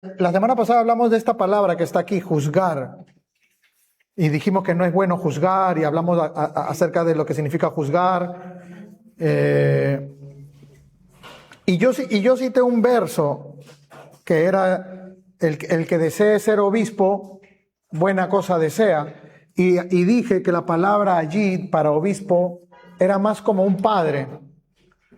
La semana pasada hablamos de esta palabra que está aquí, juzgar. Y dijimos que no es bueno juzgar y hablamos acerca de lo que significa juzgar. Y yo cité un verso que era el que desee ser obispo, buena cosa desea. Y dije que la palabra allí para obispo era más como un padre,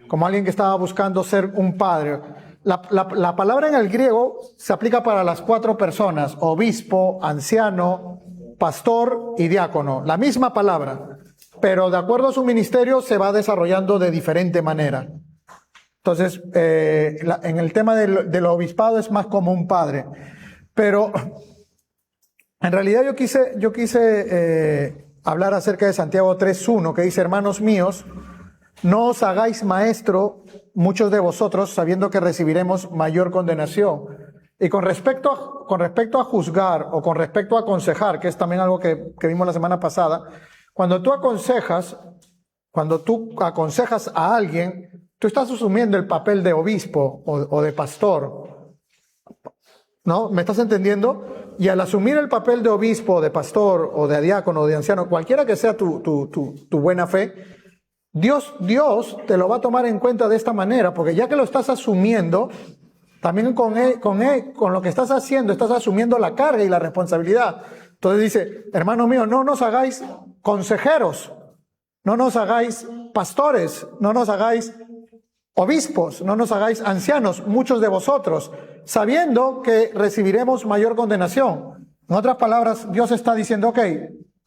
como alguien que estaba buscando ser un padre. La palabra en el griego se aplica para las 4 personas: obispo, anciano, pastor y diácono. La misma palabra, pero de acuerdo a su ministerio se va desarrollando de diferente manera. Entonces, en el tema del obispado es más como un padre. Pero en realidad yo quise hablar acerca de Santiago 3:1, que dice: hermanos míos, no os hagáis maestro muchos de vosotros, sabiendo que recibiremos mayor condenación. Y con respecto a juzgar o con respecto a aconsejar, que es también algo que vimos la semana pasada, cuando tú aconsejas a alguien, tú estás asumiendo el papel de obispo o de pastor, ¿no? ¿Me estás entendiendo? Y al asumir el papel de obispo, de pastor, o de diácono, o de anciano, cualquiera que sea tu buena fe, Dios te lo va a tomar en cuenta de esta manera, porque ya que lo estás asumiendo, también con lo que estás haciendo, estás asumiendo la carga y la responsabilidad. Entonces dice: hermano mío, no nos hagáis consejeros, no nos hagáis pastores, no nos hagáis obispos, no nos hagáis ancianos, muchos de vosotros, sabiendo que recibiremos mayor condenación. En otras palabras, Dios está diciendo: ok,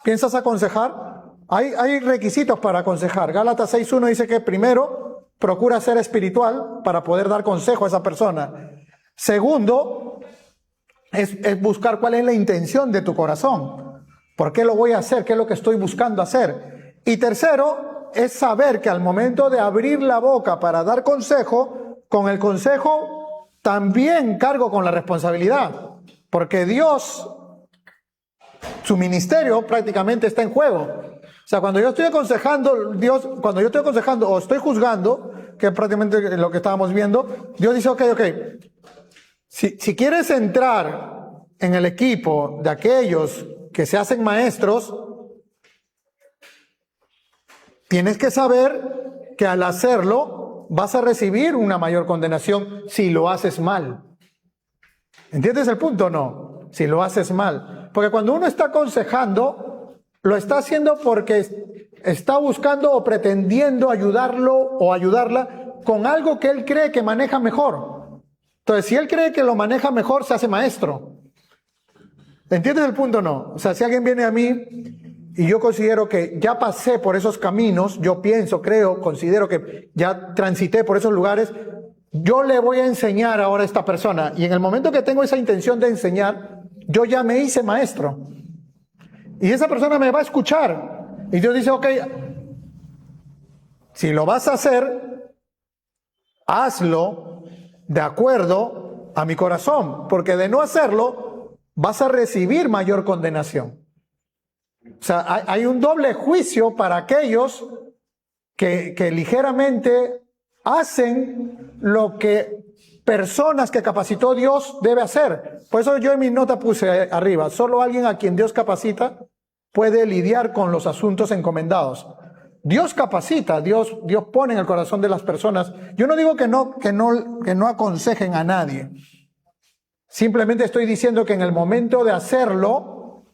¿piensas aconsejar? Hay requisitos para aconsejar. Gálatas 6:1 dice que primero procura ser espiritual para poder dar consejo a esa persona. Segundo, es buscar cuál es la intención de tu corazón. ¿Por qué lo voy a hacer? ¿Qué es lo que estoy buscando hacer? Y tercero, es saber que al momento de abrir la boca para dar consejo, con el consejo también cargo con la responsabilidad. Porque Dios, su ministerio prácticamente está en juego. O sea, cuando yo estoy aconsejando, o estoy juzgando, que es prácticamente lo que estábamos viendo, Dios dice: ok, si quieres entrar en el equipo de aquellos que se hacen maestros, tienes que saber que al hacerlo vas a recibir una mayor condenación si lo haces mal. ¿Entiendes el punto o no? Si lo haces mal. Porque cuando uno está aconsejando, lo está haciendo porque está buscando o pretendiendo ayudarlo o ayudarla con algo que él cree que maneja mejor. Entonces, si él cree que lo maneja mejor, se hace maestro. ¿Entiendes el punto o no? O sea, si alguien viene a mí y yo considero que ya pasé por esos caminos, yo pienso, creo, considero que ya transité por esos lugares, yo le voy a enseñar ahora a esta persona. Y en el momento que tengo esa intención de enseñar, yo ya me hice maestro. Y esa persona me va a escuchar. Y Dios dice: ok, si lo vas a hacer, hazlo de acuerdo a mi corazón, porque de no hacerlo, vas a recibir mayor condenación. O sea, hay un doble juicio para aquellos que ligeramente hacen lo que personas que capacitó Dios debe hacer. Por eso yo en mi nota puse arriba: solo alguien a quien Dios capacita puede lidiar con los asuntos encomendados. Dios capacita, Dios pone en el corazón de las personas. Yo no digo que no aconsejen a nadie. Simplemente estoy diciendo que en el momento de hacerlo,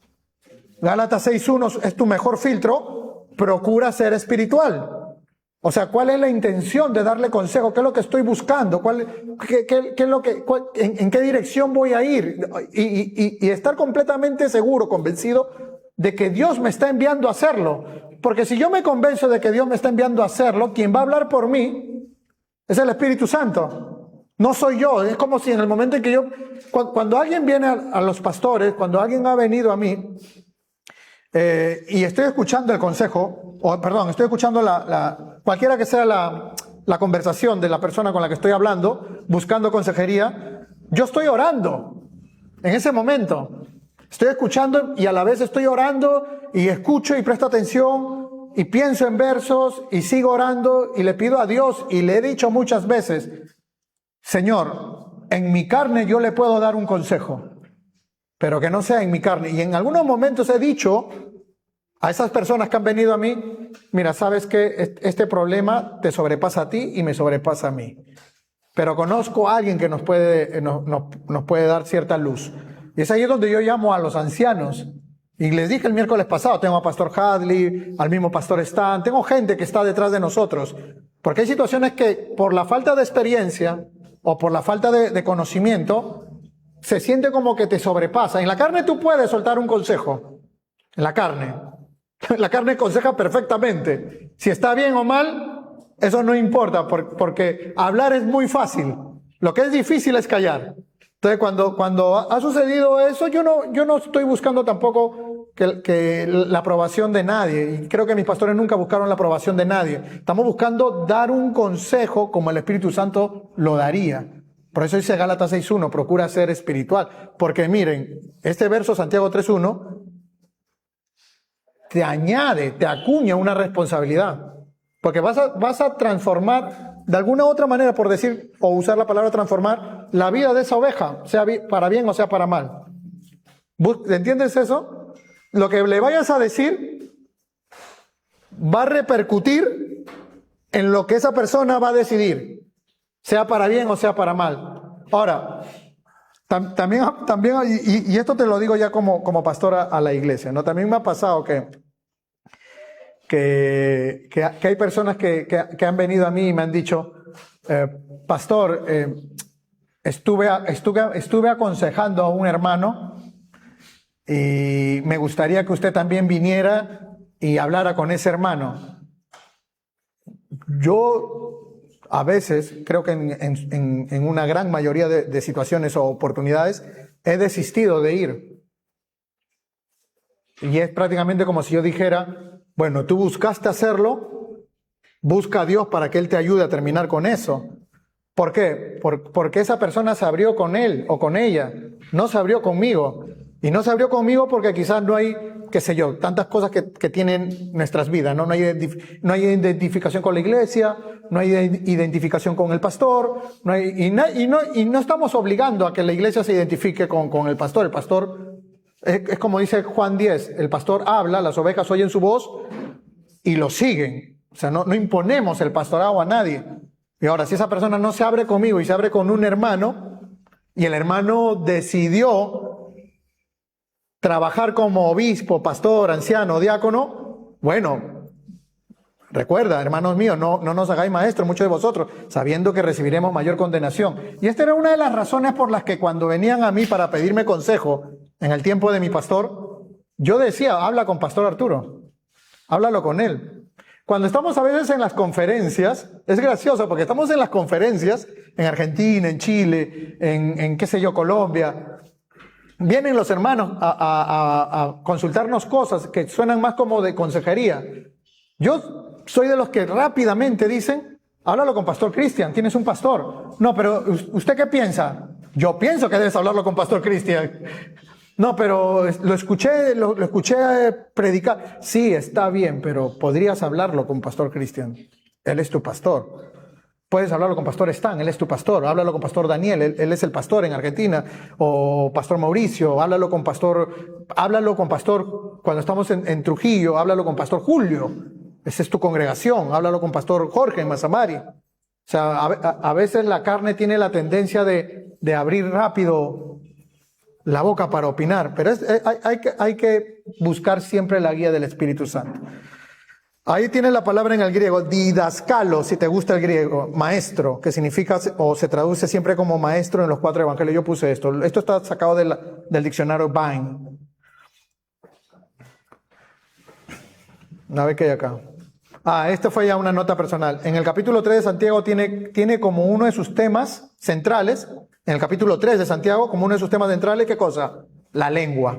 Gálatas 6:1 es tu mejor filtro, procura ser espiritual. O sea, ¿cuál es la intención de darle consejo? ¿Qué es lo que estoy buscando? ¿En qué dirección voy a ir? Y estar completamente seguro, convencido de que Dios me está enviando a hacerlo. Porque si yo me convenzo de que Dios me está enviando a hacerlo, quien va a hablar por mí es el Espíritu Santo. No soy yo. Es como si en el momento en que cuando alguien viene a los pastores, cuando alguien ha venido a mí, y estoy escuchando el consejo, estoy escuchando cualquiera que sea la conversación de la persona con la que estoy hablando, buscando consejería, yo estoy orando en ese momento. Estoy escuchando y a la vez estoy orando y escucho y presto atención y pienso en versos y sigo orando y le pido a Dios, y le he dicho muchas veces: Señor, en mi carne yo le puedo dar un consejo, pero que no sea en mi carne. Y en algunos momentos he dicho a esas personas que han venido a mí, mira, sabes que este problema te sobrepasa a ti y me sobrepasa a mí. Pero conozco a alguien que nos puede dar cierta luz. Y es ahí donde yo llamo a los ancianos. Y les dije el miércoles pasado, tengo a Pastor Hadley, al mismo Pastor Stan, tengo gente que está detrás de nosotros. Porque hay situaciones que por la falta de experiencia o por la falta de conocimiento, se siente como que te sobrepasa. En la carne tú puedes soltar un consejo. En la carne. La carne aconseja perfectamente. Si está bien o mal, eso no importa, porque hablar es muy fácil. Lo que es difícil es callar. Entonces, cuando ha sucedido eso, yo no estoy buscando tampoco que la aprobación de nadie. Y creo que mis pastores nunca buscaron la aprobación de nadie. Estamos buscando dar un consejo como el Espíritu Santo lo daría. Por eso dice Gálatas 6.1, procura ser espiritual. Porque miren, este verso Santiago 3.1 te añade, te acuña una responsabilidad. Porque vas a transformar, de alguna otra manera, por decir, o usar la palabra transformar, la vida de esa oveja, sea para bien o sea para mal. ¿Entiendes eso? Lo que le vayas a decir va a repercutir en lo que esa persona va a decidir, sea para bien o sea para mal. Ahora, también y esto te lo digo ya como pastor a la iglesia, ¿no? También me ha pasado que hay personas que han venido a mí y me han dicho, pastor, estuve aconsejando a un hermano y me gustaría que usted también viniera y hablara con ese hermano. Yo a veces, creo que en una gran mayoría de situaciones o oportunidades, he desistido de ir. Y es prácticamente como si yo dijera, bueno, tú buscaste hacerlo, busca a Dios para que Él te ayude a terminar con eso. ¿Por qué? Porque esa persona se abrió con él o con ella, no se abrió conmigo. Y no se abrió conmigo porque quizás no hay, qué sé yo, tantas cosas que tienen nuestras vidas, ¿no? No hay identificación con la iglesia, no hay identificación con el pastor, y no estamos obligando a que la iglesia se identifique con el pastor. El pastor, es como dice Juan 10, el pastor habla, las ovejas oyen su voz y lo siguen. O sea, no imponemos el pastorado a nadie. Y ahora, si esa persona no se abre conmigo y se abre con un hermano, y el hermano decidió trabajar como obispo, pastor, anciano, diácono, bueno, recuerda, hermanos míos, no nos hagáis maestros, muchos de vosotros, sabiendo que recibiremos mayor condenación. Y esta era una de las razones por las que cuando venían a mí para pedirme consejo en el tiempo de mi pastor, yo decía, habla con Pastor Arturo, háblalo con él. Cuando estamos a veces en las conferencias, es gracioso porque estamos en las conferencias, en Argentina, en Chile, en qué sé yo, Colombia. Vienen los hermanos a consultarnos cosas que suenan más como de consejería. Yo soy de los que rápidamente dicen, háblalo con Pastor Cristian, tienes un pastor. No, pero ¿usted qué piensa? Yo pienso que debes hablarlo con Pastor Cristian. No, pero lo escuché predicar. Sí, está bien, pero podrías hablarlo con Pastor Cristian. Él es tu pastor. Puedes hablarlo con Pastor Stan, él es tu pastor. Háblalo con Pastor Daniel, él es el pastor en Argentina. O Pastor Mauricio, háblalo con Pastor cuando estamos en Trujillo, háblalo con Pastor Julio. Esa es tu congregación. Háblalo con Pastor Jorge en Mazamari. O sea, a veces la carne tiene la tendencia de abrir rápido la boca para opinar, pero hay que buscar siempre la guía del Espíritu Santo. Ahí tiene la palabra en el griego, didascalo, si te gusta el griego, maestro, que significa o se traduce siempre como maestro en los 4 evangelios. Yo puse esto. Esto está sacado del diccionario Vine. A ver qué hay acá. Esta fue ya una nota personal. En el capítulo 3 de Santiago tiene como uno de sus temas centrales, en el capítulo 3 de Santiago, como uno de sus temas centrales, ¿qué cosa? La lengua.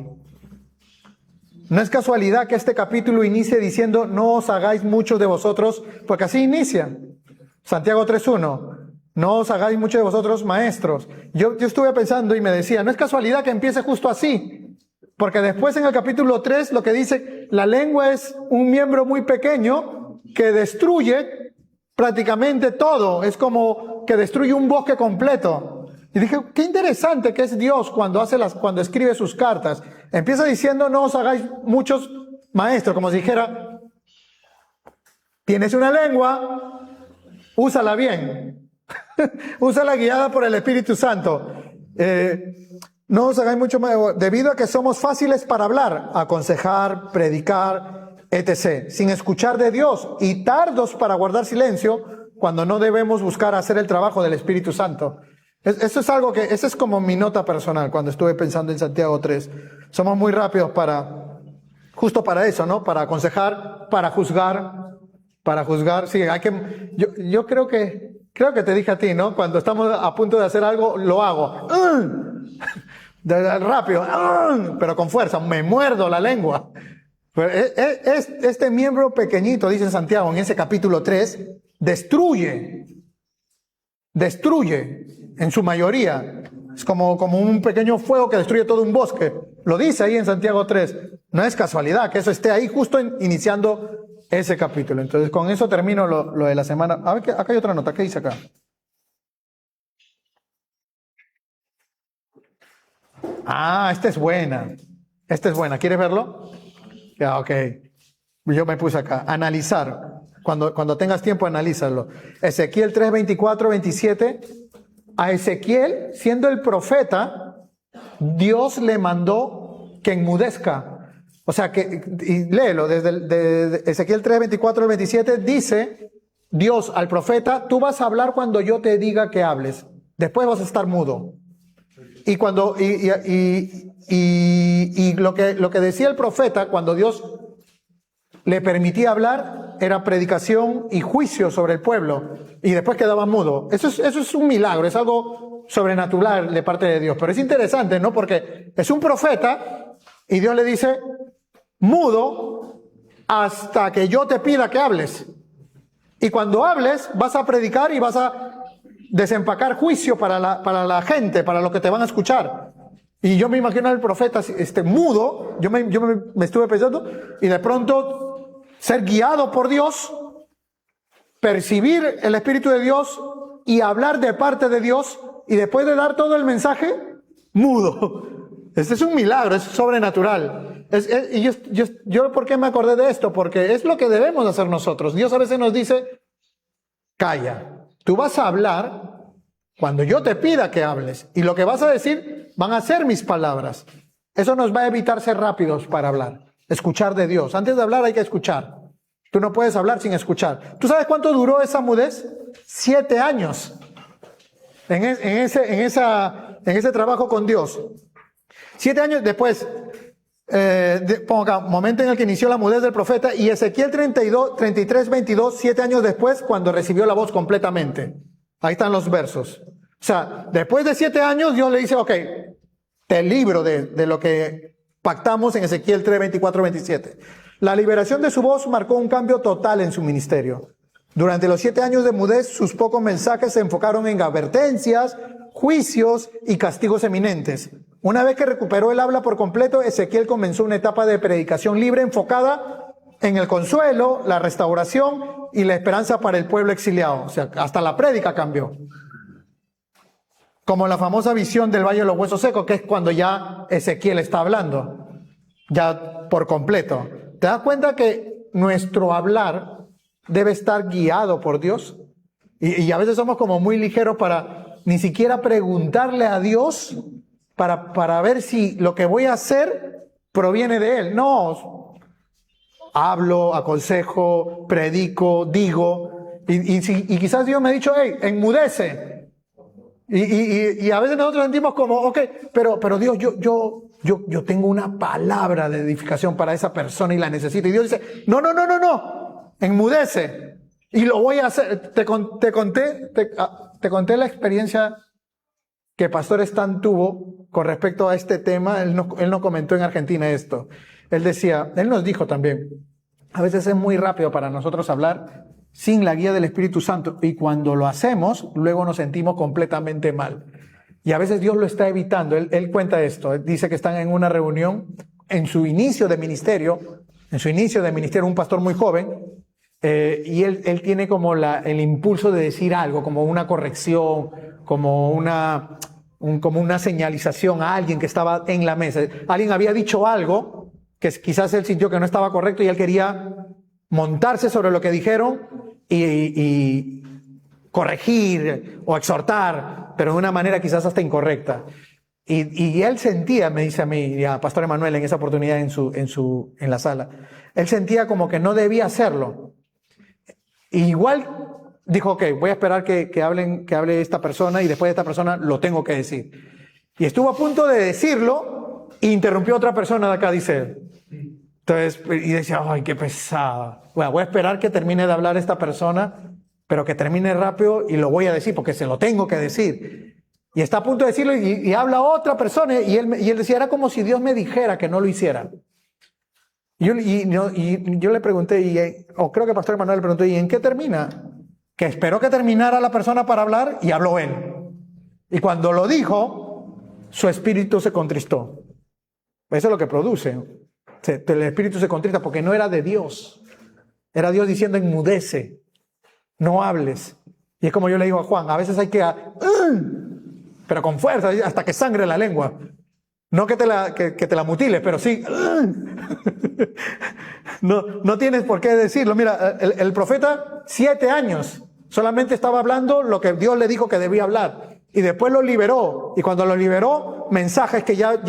No es casualidad que este capítulo inicie diciendo, no os hagáis muchos de vosotros, porque así inicia. Santiago 3.1, no os hagáis muchos de vosotros maestros. Yo estuve pensando y me decía, no es casualidad que empiece justo así, porque después en el capítulo 3 lo que dice, la lengua es un miembro muy pequeño que destruye prácticamente todo, es como que destruye un bosque completo. Y dije, qué interesante que es Dios cuando cuando escribe sus cartas. Empieza diciendo, no os hagáis muchos maestros, como si dijera, tienes una lengua, úsala bien. Úsala guiada por el Espíritu Santo. No os hagáis mucho más, debido a que somos fáciles para hablar, aconsejar, predicar, etc., sin escuchar de Dios, y tardos para guardar silencio cuando no debemos buscar hacer el trabajo del Espíritu Santo. Eso es algo que, esa es como mi nota personal cuando estuve pensando en Santiago 3. Somos muy rápidos justo para eso, ¿no? Para aconsejar, para juzgar. Sí, yo creo que te dije a ti, ¿no? Cuando estamos a punto de hacer algo, lo hago. Rápido, pero con fuerza, me muerdo la lengua. Este miembro pequeñito, dice Santiago en ese capítulo 3, destruye en su mayoría. Es como un pequeño fuego que destruye todo un bosque. Lo dice ahí en Santiago 3. No es casualidad que eso esté ahí justo iniciando ese capítulo. Entonces con eso termino lo de la semana. A ver, acá hay otra nota. ¿Qué dice acá? Esta es buena. ¿Quieres verlo? Ya, ok. Yo me puse acá. Analizar. Cuando tengas tiempo, analízalo. Ezequiel 3, 24, 27. A Ezequiel, siendo el profeta, Dios le mandó que enmudezca. O sea, y léelo, desde Ezequiel 3, 24 al 27, dice Dios al profeta, tú vas a hablar cuando yo te diga que hables. Después vas a estar mudo. Y lo que decía el profeta cuando Dios le permitía hablar era predicación y juicio sobre el pueblo, y después quedaba mudo. Eso es un milagro, es algo sobrenatural de parte de Dios. Pero es interesante, ¿no? Porque es un profeta y Dios le dice, mudo hasta que yo te pida que hables. Y cuando hables vas a predicar y vas a desempacar juicio para la gente, para lo que te van a escuchar. Y yo me imagino al profeta mudo, yo me estuve pensando, y de pronto ser guiado por Dios, percibir el Espíritu de Dios y hablar de parte de Dios, y después de dar todo el mensaje, mudo. Este es un milagro, es sobrenatural. Y yo ¿por qué me acordé de esto? Porque es lo que debemos hacer nosotros. Dios a veces nos dice, calla, tú vas a hablar cuando yo te pida que hables, y lo que vas a decir van a ser mis palabras. Eso nos va a evitar ser rápidos para hablar. Escuchar de Dios. Antes de hablar hay que escuchar. Tú no puedes hablar sin escuchar. ¿Tú sabes cuánto duró esa mudez? 7 años. En ese trabajo con Dios. 7 años después, pongo acá, momento en el que inició la mudez del profeta, y Ezequiel 33, 22, 7 años después, cuando recibió la voz completamente. Ahí están los versos. O sea, después de 7 años, Dios le dice, ok, te libro de lo que pactamos en Ezequiel 3, 24, 27. La liberación de su voz marcó un cambio total en su ministerio. Durante los 7 años de mudez, sus pocos mensajes se enfocaron en advertencias, juicios y castigos eminentes. Una vez que recuperó el habla por completo, Ezequiel comenzó una etapa de predicación libre enfocada en el consuelo, la restauración y la esperanza para el pueblo exiliado. O sea, hasta la prédica cambió. Como la famosa visión del Valle de los Huesos Secos, que es cuando ya Ezequiel está hablando, ya por completo. ¿Te das cuenta que nuestro hablar debe estar guiado por Dios? Y a veces somos como muy ligeros para ni siquiera preguntarle a Dios para ver si lo que voy a hacer proviene de Él. No, hablo, aconsejo, predico, digo, y quizás Dios me ha dicho, hey, enmudece. Y a veces nosotros sentimos como, ok, pero Dios, yo tengo una palabra de edificación para esa persona y la necesito. Y Dios dice, no, enmudece. Y lo voy a hacer. Te conté la experiencia que Pastor Stan tuvo con respecto a este tema. Él no comentó en Argentina esto. Él nos dijo también, a veces es muy rápido para nosotros hablar sin la guía del Espíritu Santo, y cuando lo hacemos, luego nos sentimos completamente mal. Y a veces Dios lo está evitando. Él cuenta esto. Él dice que están en una reunión en su inicio de ministerio, un pastor muy joven, y él tiene como el impulso de decir algo, como una corrección, como como una señalización a alguien que estaba en la mesa. Alguien había dicho algo que quizás él sintió que no estaba correcto y él quería montarse sobre lo que dijeron y corregir o exhortar, pero de una manera quizás hasta incorrecta. Y él sentía, me dice a mí, a Pastor Emanuel en esa oportunidad en la sala, él sentía como que no debía hacerlo. Y igual dijo, ok, voy a esperar que hable esta persona y después de esta persona lo tengo que decir. Y estuvo a punto de decirlo e interrumpió a otra persona de acá, dice él. Entonces, y decía, ay, qué pesada. Bueno, voy a esperar que termine de hablar esta persona, pero que termine rápido y lo voy a decir porque se lo tengo que decir. Y está a punto de decirlo y habla otra persona y él decía, era como si Dios me dijera que no lo hiciera. Y yo le pregunté, o creo que Pastor Emanuel le preguntó, ¿y en qué termina? Que esperó que terminara la persona para hablar y habló él. Y cuando lo dijo, su espíritu se contristó. Eso es lo que produce. El espíritu se contrista porque no era de Dios. Era Dios diciendo, enmudece, no hables. Y es como yo le digo a Juan, a veces hay que... pero con fuerza, hasta que sangre la lengua. No que te la mutiles, pero sí. No tienes por qué decirlo. Mira, el profeta, 7 años, solamente estaba hablando lo que Dios le dijo que debía hablar. Y después lo liberó. Y cuando lo liberó, mensajes que ya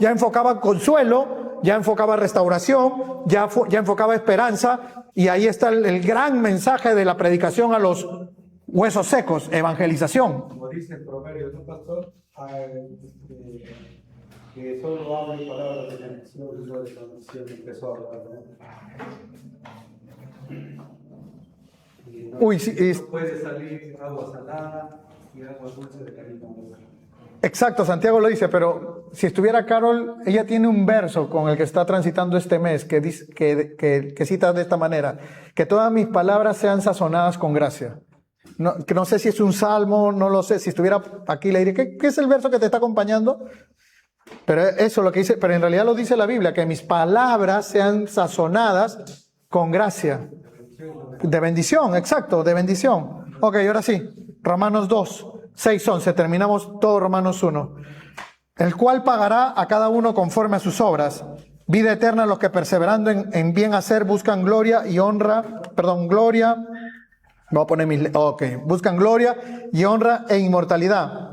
enfocaban consuelo, ya enfocaba restauración, ya enfocaba esperanza. Y ahí está el gran mensaje de la predicación a los huesos secos, evangelización. Como dice el proverbio, ¿no, pastor? Que solo habla palabras de bendición y no de maldición, empezó a hablar, ¿no? Y no, no puede salir agua salada y agua dulce de cariño. Exacto, Santiago lo dice, pero si estuviera Carol, ella tiene un verso con el que está transitando este mes que dice, que cita de esta manera, que todas mis palabras sean sazonadas con gracia. No sé si es un salmo, no lo sé, si estuviera aquí le diría, ¿qué es el verso que te está acompañando? Pero eso es lo que dice, pero en realidad lo dice la Biblia, que mis palabras sean sazonadas con gracia. De bendición, exacto, de bendición. Ok, ahora sí, Romanos 2, 6, 11, terminamos todo Romanos 1. El cual pagará a cada uno conforme a sus obras. Vida eterna a los que perseverando en bien hacer buscan gloria y honra, voy a poner buscan gloria y honra e inmortalidad.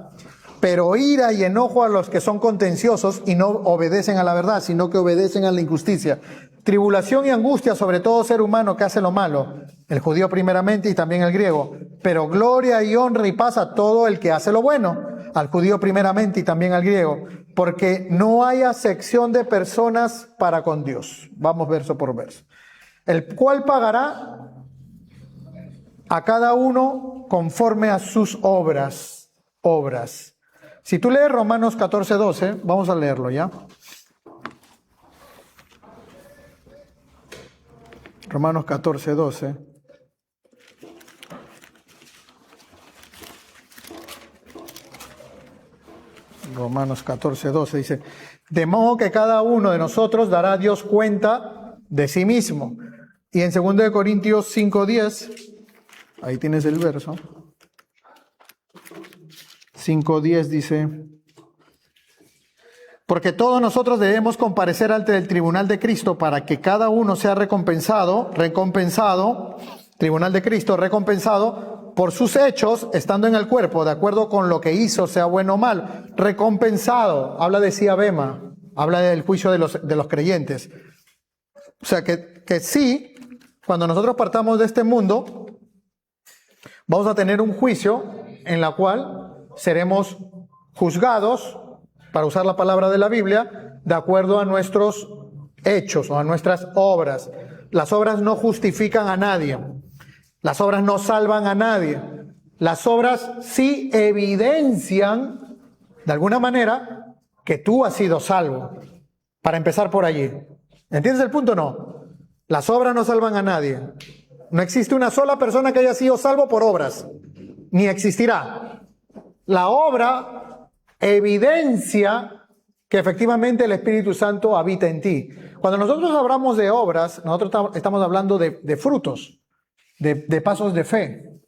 Pero ira y enojo a los que son contenciosos y no obedecen a la verdad, sino que obedecen a la injusticia. Tribulación y angustia sobre todo ser humano que hace lo malo, el judío primeramente y también el griego. Pero gloria y honra y paz a todo el que hace lo bueno, al judío primeramente y también al griego. Porque no hay acepción de personas para con Dios. Vamos verso por verso. El cual pagará a cada uno conforme a sus obras. Si tú lees Romanos 14, 12, vamos a leerlo ya. Romanos 14, 12. Romanos 14, 12 dice, de modo que cada uno de nosotros dará a Dios cuenta de sí mismo. Y en 2 Corintios 5, 10, ahí tienes el verso. 5:10 dice, porque todos nosotros debemos comparecer ante el tribunal de Cristo para que cada uno sea recompensado, tribunal de Cristo, recompensado por sus hechos, estando en el cuerpo, de acuerdo con lo que hizo, sea bueno o mal, recompensado, habla de Siabema, habla del juicio de los creyentes. O sea que sí, cuando nosotros partamos de este mundo, vamos a tener un juicio en la cual seremos juzgados, para usar la palabra de la Biblia, de acuerdo a nuestros hechos o a nuestras obras. Las obras no justifican a nadie. Las obras no salvan a nadie. Las obras sí evidencian, de alguna manera, que tú has sido salvo. Para empezar por allí. ¿Entiendes el punto o no? Las obras no salvan a nadie. No existe una sola persona que haya sido salvo por obras. Ni existirá. La obra evidencia que efectivamente el Espíritu Santo habita en ti. Cuando nosotros hablamos de obras, nosotros estamos hablando de frutos, de pasos de fe.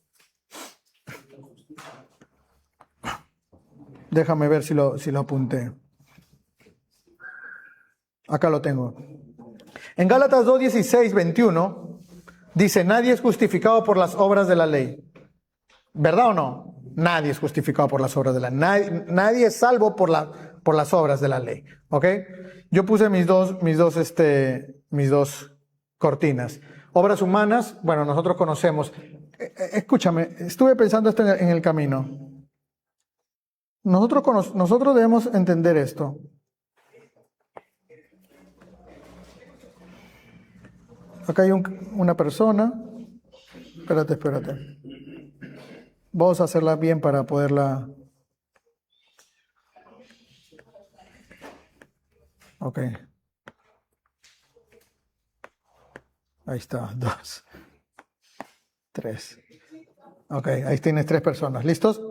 Déjame ver si lo apunté. Acá lo tengo. En Gálatas 2, 16, 21, dice, nadie es justificado por las obras de la ley. ¿Verdad o no? Nadie es justificado por las obras de la ley. Nadie es salvo por las obras de la ley. ¿Ok? Yo puse mis dos cortinas. Obras humanas, bueno, nosotros conocemos. Escúchame, estuve pensando esto en el camino. Nosotros debemos entender esto. Acá hay una persona. Espérate. Vamos a hacerla bien para poderla... Ok. Ahí está, 2, 3. Ok, ahí tienes 3 personas. ¿Listos?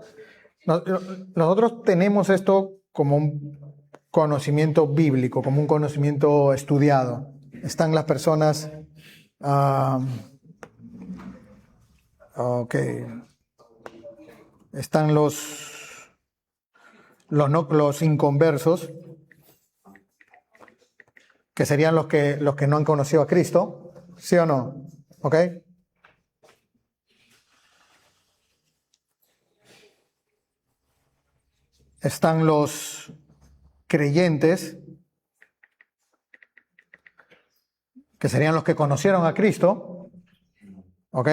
Nosotros tenemos esto como un conocimiento bíblico, como un conocimiento estudiado. Están las personas... ok. Están los inconversos, que serían los que no han conocido a Cristo, ¿sí o no? ¿Ok? Están los creyentes, que serían los que conocieron a Cristo, ¿ok?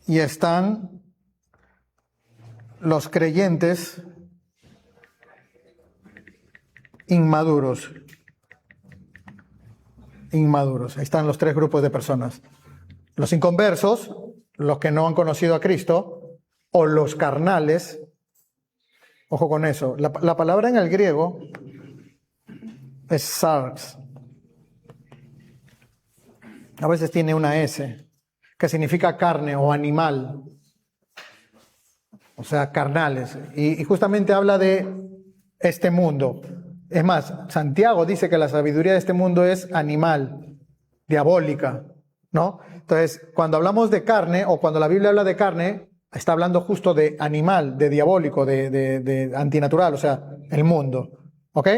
Y están los creyentes inmaduros. Ahí están los 3 grupos de personas. Los inconversos, los que no han conocido a Cristo, o los carnales. Ojo con eso. La palabra en el griego es sarx. A veces tiene una S, que significa carne o animal. O sea, carnales. Y justamente habla de este mundo. Es más, Santiago dice que la sabiduría de este mundo es animal, diabólica, ¿no? Entonces, cuando hablamos de carne, o cuando la Biblia habla de carne, está hablando justo de animal, de diabólico, de antinatural, o sea, el mundo. ¿Ok?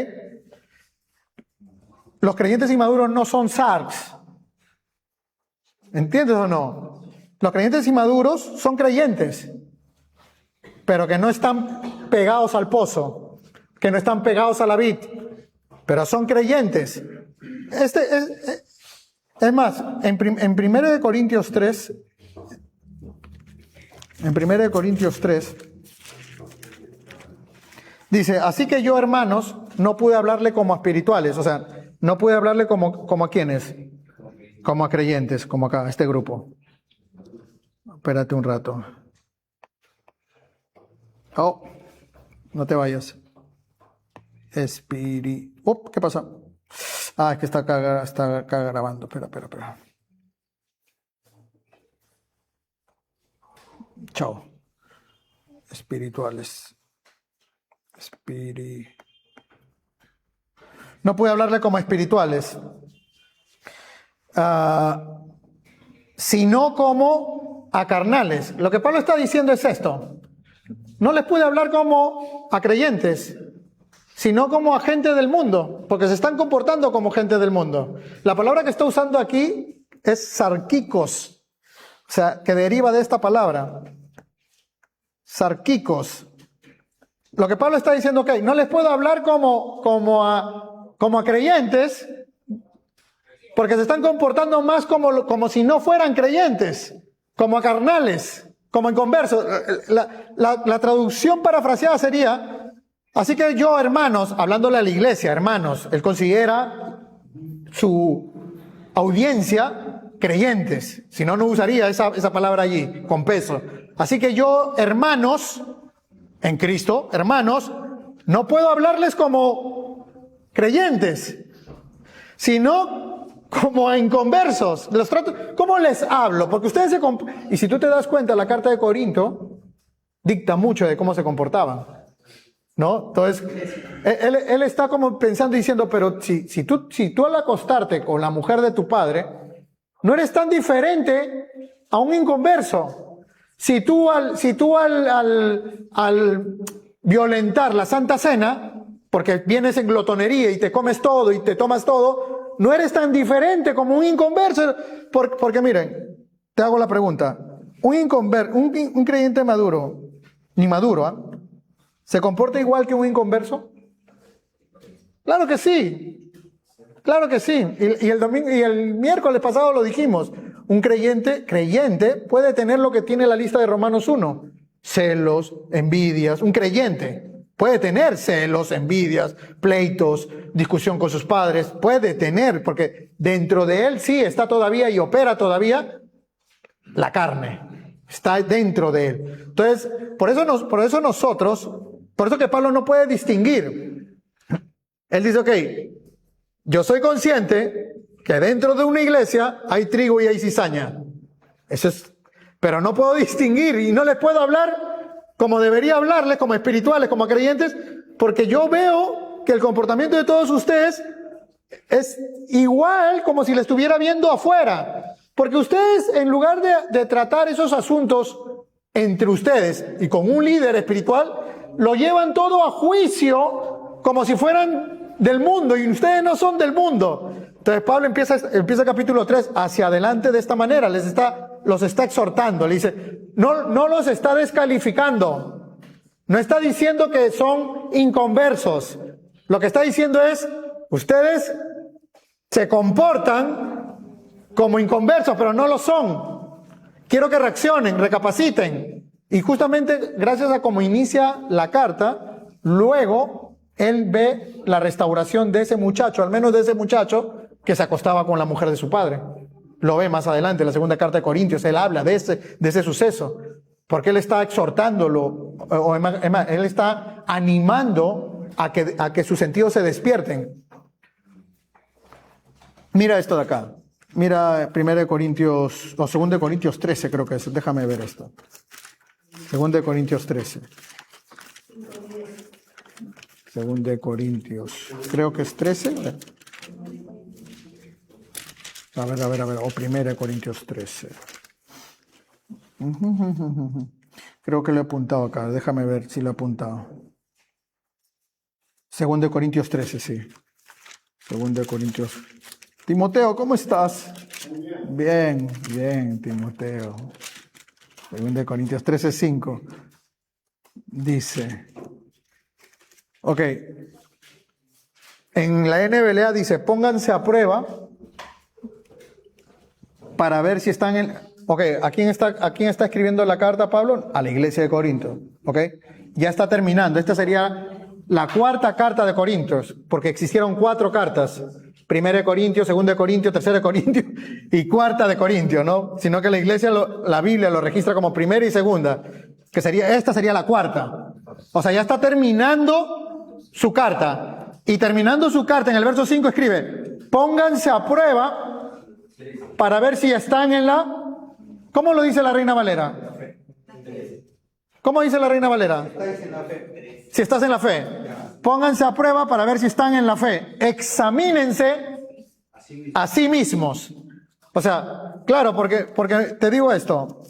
Los creyentes inmaduros no son sarx. ¿Entiendes o no? Los creyentes inmaduros son creyentes, pero que no están pegados al pozo, que no están pegados a la vid, pero son creyentes. Es más, en 1 Corintios 3, dice, así que yo, hermanos, no pude hablarle como a espirituales, o sea, no pude hablarle como a quienes, como a creyentes, como acá, este grupo. Espérate un rato. Oh, no te vayas. ¿Qué pasa? Ah, es que está acá grabando. Espera. Chao. Espirituales. No pude hablarle como a espirituales, sino como a carnales. Lo que Pablo está diciendo es esto. No les pude hablar como a creyentes, sino como a gente del mundo, porque se están comportando como gente del mundo. La palabra que está usando aquí es sarquicos, o sea, que deriva de esta palabra. Sarquicos. Lo que Pablo está diciendo, ok, no les puedo hablar como a creyentes, porque se están comportando más como si no fueran creyentes, como a carnales, como inconversos. La traducción parafraseada sería, así que yo, hermanos, hablándole a la iglesia, hermanos, él considera su audiencia creyentes, si no, no usaría esa palabra allí, con peso. Así que yo, hermanos, en Cristo, hermanos, no puedo hablarles como creyentes, sino como a inconversos. ¿Cómo les hablo? Porque ustedes y si tú te das cuenta, la carta de Corinto dicta mucho de cómo se comportaban, ¿no? Entonces, él está como pensando y diciendo, pero si tú al acostarte con la mujer de tu padre, no eres tan diferente a un inconverso. Si tú al violentar la Santa Cena, porque vienes en glotonería y te comes todo y te tomas todo, no eres tan diferente como un inconverso. Porque miren, te hago la pregunta. Un creyente maduro, ni maduro, ¿ah? ¿Se comporta igual que un inconverso? Claro que sí. Claro que sí. Y el miércoles pasado lo dijimos. Un creyente puede tener lo que tiene la lista de Romanos 1. Celos, envidias. Un creyente puede tener celos, envidias, pleitos, discusión con sus padres. Puede tener, porque dentro de él sí está todavía y opera todavía la carne. Está dentro de él. Entonces, por eso que Pablo no puede distinguir. Él dice, ok, yo soy consciente que dentro de una iglesia hay trigo y hay cizaña. Pero no puedo distinguir y no les puedo hablar como debería hablarles, como espirituales, como creyentes, porque yo veo que el comportamiento de todos ustedes es igual como si le estuviera viendo afuera. Porque ustedes, en lugar de tratar esos asuntos entre ustedes y con un líder espiritual, lo llevan todo a juicio como si fueran del mundo, y ustedes no son del mundo. Entonces Pablo empieza el capítulo 3 hacia adelante de esta manera, los está exhortando, le dice, no los está descalificando, no está diciendo que son inconversos, lo que está diciendo es, ustedes se comportan como inconversos, pero no lo son. Quiero que reaccionen, recapaciten. Y justamente gracias a cómo inicia la carta, luego él ve la restauración de ese muchacho, al menos de ese muchacho que se acostaba con la mujer de su padre. Lo ve más adelante en la segunda carta de Corintios, él habla de ese suceso, porque él está exhortándolo, él está animando a que sus sentidos se despierten. Mira esto de acá. Mira 1 Corintios, o 2 Corintios 13 creo que es. Déjame ver esto. 2 Corintios 13. 2 Corintios, creo que es 13. A ver. O 1 Corintios 13. Creo que lo he apuntado acá. Déjame ver si lo he apuntado. 2 Corintios 13, sí. 2 Corintios. Timoteo, ¿cómo estás? Bien, Timoteo. 2 Corintios 13, 5. Dice. Ok. En la NBLA dice, pónganse a prueba para ver si están en... Ok, ¿a quién está escribiendo la carta, Pablo? A la iglesia de Corinto. Ok, ya está terminando. Esta sería la cuarta carta de Corintios, porque existieron 4 cartas. 1 Corintios, 2 Corintios, 3 Corintios y 4 de Corintios, ¿no? Sino que la iglesia, la Biblia lo registra como primera y segunda, que esta sería la cuarta. O sea, ya está terminando su carta. Y terminando su carta, en el verso 5 escribe, pónganse a prueba para ver si están en la... ¿Cómo lo dice la Reina Valera? ¿Cómo dice la Reina Valera? Si estás en la fe. Pónganse a prueba para ver si están en la fe. Examínense a sí mismos. O sea, claro, porque te digo esto.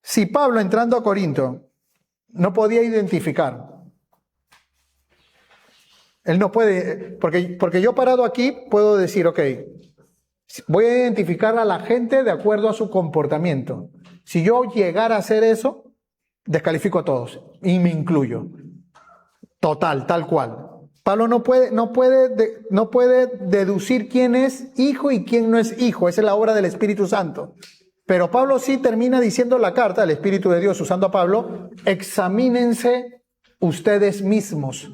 Si Pablo, entrando a Corinto, no podía identificar. Él no puede, porque yo parado aquí puedo decir, ok, voy a identificar a la gente de acuerdo a su comportamiento. Si yo llegara a hacer eso, descalifico a todos y me incluyo. Total, tal cual. Pablo no puede deducir quién es hijo y quién no es hijo. Esa es la obra del Espíritu Santo. Pero Pablo sí termina diciendo la carta, el Espíritu de Dios usando a Pablo, examínense ustedes mismos.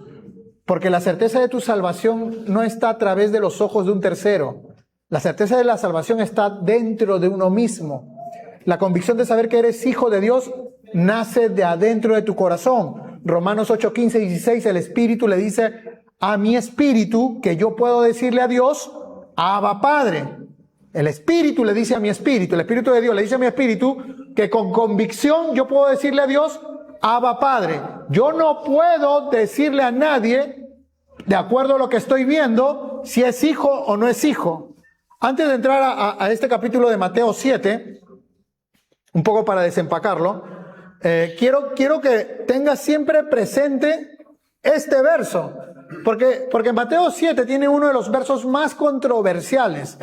Porque la certeza de tu salvación no está a través de los ojos de un tercero. La certeza de la salvación está dentro de uno mismo. La convicción de saber que eres hijo de Dios nace de adentro de tu corazón. Romanos 8, 15 y 16, el Espíritu le dice a mi espíritu que yo puedo decirle a Dios, Abba Padre. El Espíritu le dice a mi espíritu, el Espíritu de Dios le dice a mi espíritu que con convicción yo puedo decirle a Dios, Abba Padre. Yo no puedo decirle a nadie, de acuerdo a lo que estoy viendo, si es hijo o no es hijo. Antes de entrar a este capítulo de Mateo 7, un poco para desempacarlo, quiero que tengas siempre presente este verso, porque Mateo 7 tiene uno de los versos más controversiales,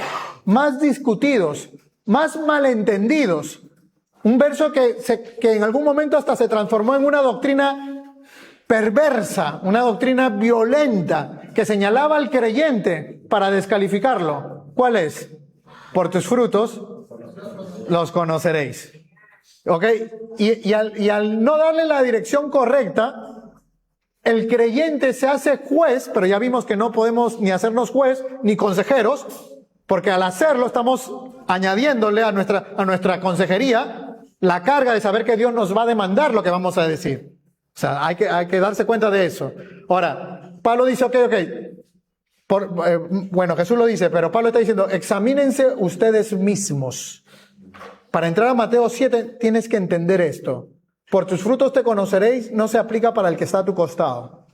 más discutidos, más malentendidos. Un verso que en algún momento hasta se transformó en una doctrina perversa, una doctrina violenta, que señalaba al creyente para descalificarlo. ¿Cuál es? Por tus frutos los conoceréis. ¿Ok? Y al no darle la dirección correcta, el creyente se hace juez, pero ya vimos que no podemos ni hacernos juez ni consejeros, porque al hacerlo estamos añadiéndole a nuestra consejería la carga de saber que Dios nos va a demandar lo que vamos a decir. O sea, hay que darse cuenta de eso. Ahora, Pablo dice, ok. Bueno, Jesús lo dice, pero Pablo está diciendo, examínense ustedes mismos. Para entrar a Mateo 7 tienes que entender esto. Por tus frutos te conoceréis, no se aplica para el que está a tu costado.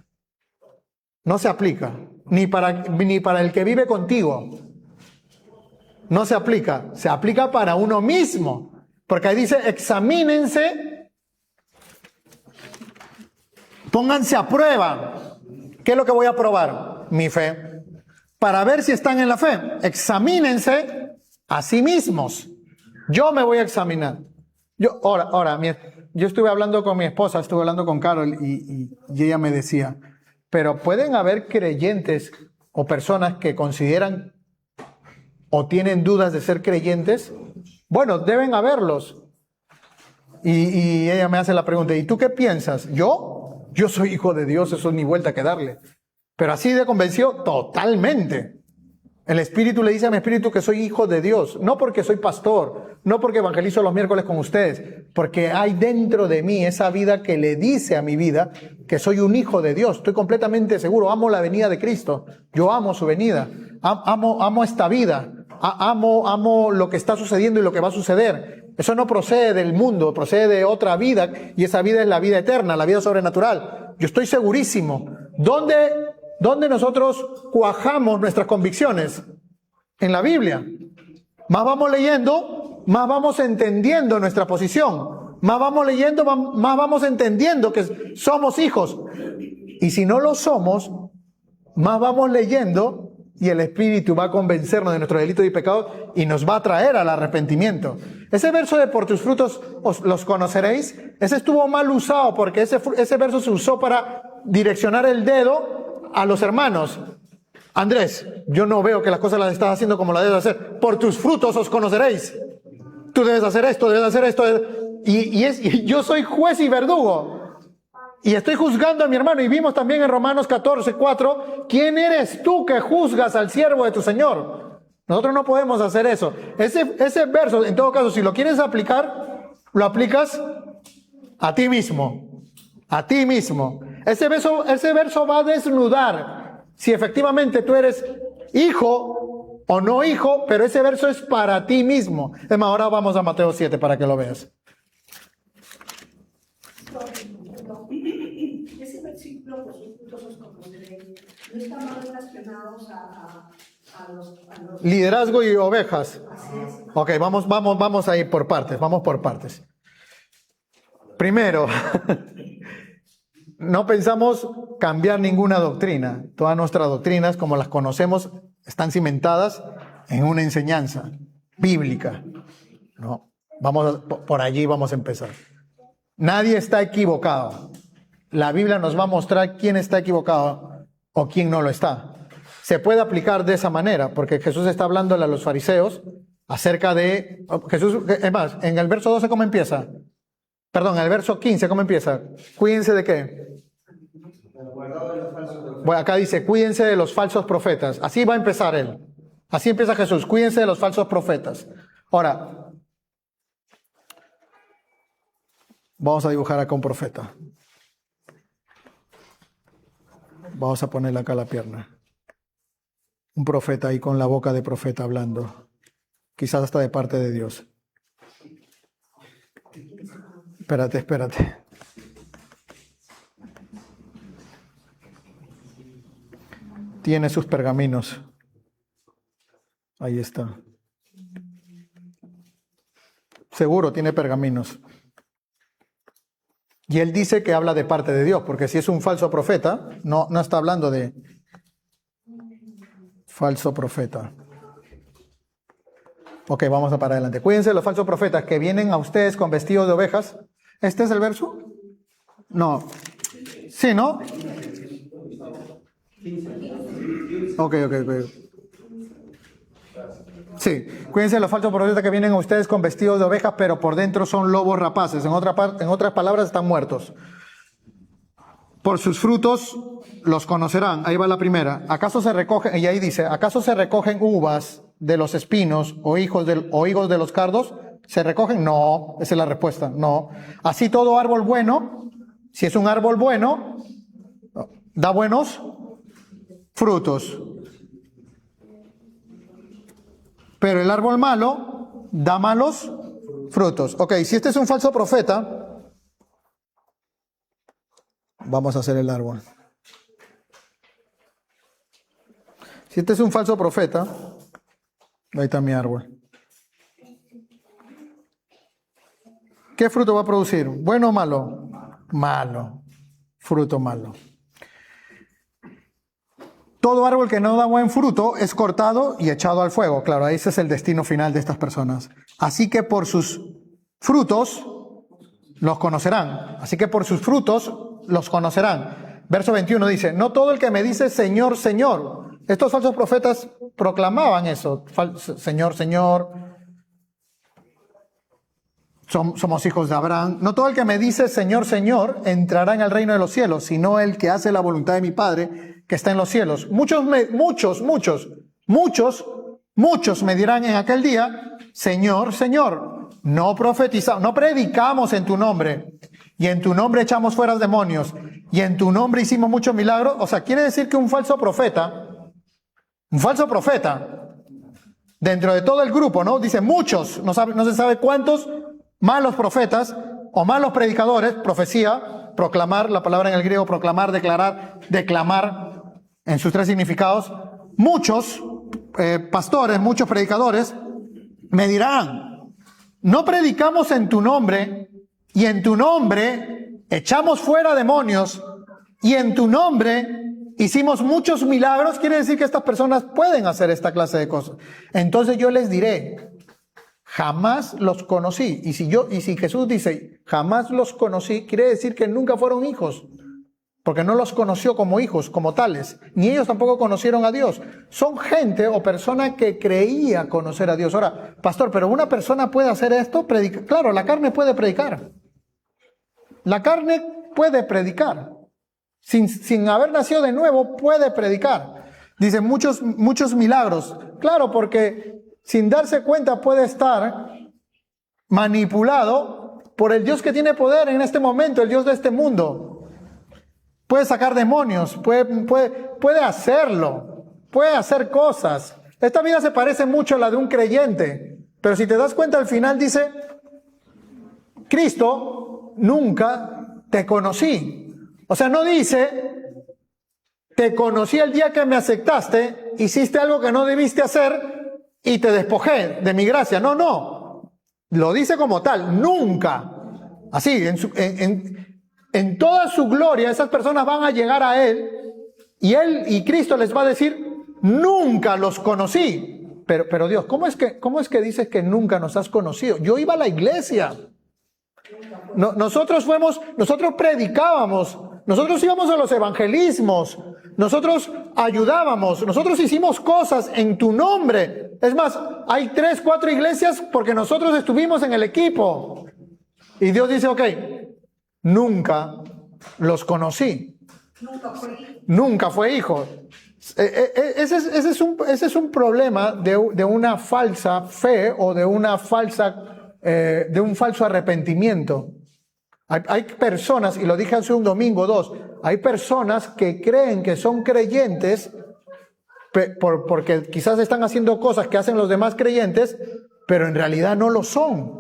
No se aplica. Ni para el que vive contigo. No se aplica. Se aplica para uno mismo. Porque ahí dice, examínense, pónganse a prueba. ¿Qué es lo que voy a probar? Mi fe. Para ver si están en la fe. Examínense a sí mismos. Yo me voy a examinar. Yo estuve hablando con mi esposa, estuve hablando con Carol y ella me decía, pero pueden haber creyentes o personas que consideran o tienen dudas de ser creyentes. Bueno, deben haberlos. Y ella me hace la pregunta, ¿y tú qué piensas? Yo soy hijo de Dios, eso es ni vuelta que darle. Pero así de convencido, totalmente. El Espíritu le dice a mi espíritu que soy hijo de Dios, no porque soy pastor, no porque evangelizo los miércoles con ustedes, porque hay dentro de mí esa vida que le dice a mi vida que soy un hijo de Dios. Estoy completamente seguro, amo la venida de Cristo, yo amo su venida, amo esta vida, amo lo que está sucediendo y lo que va a suceder. Eso no procede del mundo, procede de otra vida, y esa vida es la vida eterna, la vida sobrenatural. Yo estoy segurísimo. ¿Dónde nosotros cuajamos nuestras convicciones? En la Biblia. Más vamos leyendo, más vamos entendiendo nuestra posición. Más vamos leyendo, más vamos entendiendo que somos hijos. Y si no lo somos, más vamos leyendo y el Espíritu va a convencernos de nuestro delito y pecado y nos va a traer al arrepentimiento. Ese verso de por tus frutos los conoceréis, ese estuvo mal usado porque ese verso se usó para direccionar el dedo a los hermanos. Andrés, yo no veo que las cosas las estás haciendo como las debes hacer. Por tus frutos os conoceréis. Tú debes hacer esto, debes hacer esto. Y yo soy juez y verdugo. Y estoy juzgando a mi hermano. Y vimos también en Romanos 14:4, ¿quién eres tú que juzgas al siervo de tu Señor? Nosotros no podemos hacer eso. Ese verso, en todo caso, si lo quieres aplicar, lo aplicas a ti mismo. A ti mismo. Ese verso va a desnudar si efectivamente tú eres hijo o no hijo, pero ese verso es para ti mismo. Es más, ahora vamos a Mateo 7 para que lo veas. Ese versículo, por sus frutos os conoceréis, no está más relacionados a los... Liderazgo y ovejas. Así es. Ok, vamos a ir por partes, vamos por partes. Primero, no pensamos cambiar ninguna doctrina. Todas nuestras doctrinas, como las conocemos, están cimentadas en una enseñanza bíblica, ¿no? Por allí vamos a empezar. Nadie está equivocado. La Biblia nos va a mostrar quién está equivocado o quién no lo está. Se puede aplicar de esa manera, porque Jesús está hablando a los fariseos acerca de... Es más, en el verso 12, ¿cómo empieza? Perdón, en el verso 15, ¿cómo empieza? Cuídense de qué. Bueno, acá dice, cuídense de los falsos profetas. Así va a empezar él. Así empieza Jesús, cuídense de los falsos profetas. Ahora, vamos a dibujar acá un profeta. Vamos a ponerle acá la pierna. Un profeta ahí con la boca de profeta hablando. Quizás hasta de parte de Dios. Espérate. Tiene sus pergaminos. Ahí está. Seguro tiene pergaminos. Y él dice que habla de parte de Dios, porque si es un falso profeta, no está hablando de falso profeta. Ok, vamos a para adelante. Cuídense de los falsos profetas que vienen a ustedes con vestidos de ovejas. ¿Este es el verso? No. Sí, ¿no? Ok. Sí, cuídense de los falsos profetas que vienen a ustedes con vestidos de ovejas, pero por dentro son lobos rapaces. En otras palabras, están muertos. Por sus frutos los conocerán. Ahí va la primera. ¿Acaso se recogen? Y ahí dice, ¿acaso se recogen uvas de los espinos o higos de los cardos? ¿Se recogen? No, esa es la respuesta. No. Así todo árbol bueno, si es un árbol bueno, da buenos frutos. Pero el árbol malo da malos frutos. Ok, si este es un falso profeta, vamos a hacer el árbol. Si este es un falso profeta, ahí está mi árbol. ¿Qué fruto va a producir? ¿Bueno o malo? Malo. Fruto malo. Todo árbol que no da buen fruto es cortado y echado al fuego. Claro, ese es el destino final de estas personas. Así que por sus frutos los conocerán. Así que por sus frutos los conocerán. Verso 21 dice, no todo el que me dice Señor, Señor. Estos falsos profetas proclamaban eso. Señor, Señor. Somos hijos de Abraham. No todo el que me dice Señor, Señor entrará en el reino de los cielos, sino el que hace la voluntad de mi Padre que está en los cielos. Muchos me dirán en aquel día, Señor, Señor, no profetizamos, no predicamos en tu nombre, y en tu nombre echamos fuera demonios, y en tu nombre hicimos muchos milagros. O sea, quiere decir que un falso profeta, dentro de todo el grupo, ¿no? Dice muchos, no se sabe cuántos malos profetas o malos predicadores, profecía, proclamar, la palabra en el griego, proclamar, declamar, en sus tres significados, muchos pastores, muchos predicadores, me dirán, no predicamos en tu nombre, y en tu nombre echamos fuera demonios, y en tu nombre hicimos muchos milagros. Quiere decir que estas personas pueden hacer esta clase de cosas. Entonces yo les diré, jamás los conocí. Y si Jesús dice, jamás los conocí, quiere decir que nunca fueron hijos. Porque no los conoció como hijos, como tales. Ni ellos tampoco conocieron a Dios. Son gente o persona que creía conocer a Dios. Ahora, pastor, ¿pero una persona puede hacer esto? Claro, la carne puede predicar. La carne puede predicar. Sin haber nacido de nuevo, puede predicar. Dice muchos milagros. Claro, porque sin darse cuenta puede estar manipulado por el Dios que tiene poder en este momento, el Dios de este mundo. Puede sacar demonios, puede hacerlo, puede hacer cosas. Esta vida se parece mucho a la de un creyente, pero si te das cuenta al final dice, Cristo, nunca te conocí. O sea, no dice, te conocí el día que me aceptaste, hiciste algo que no debiste hacer y te despojé de mi gracia. No. Lo dice como tal, nunca. Así, en toda su gloria, esas personas van a llegar a Él y Cristo les va a decir, nunca los conocí. Pero Dios, ¿cómo es que dices que nunca nos has conocido? Yo iba a la iglesia. Nosotros predicábamos, nosotros íbamos a los evangelismos, nosotros ayudábamos, nosotros hicimos cosas en tu nombre. Es más, hay 3, 4 iglesias porque nosotros estuvimos en el equipo. Y Dios dice, ok, nunca los conocí. Nunca fue hijo. Ese es un problema de una falsa fe o de un falso arrepentimiento. Hay personas, y lo dije hace un domingo 2, hay personas que creen que son creyentes porque quizás están haciendo cosas que hacen los demás creyentes, pero en realidad no lo son.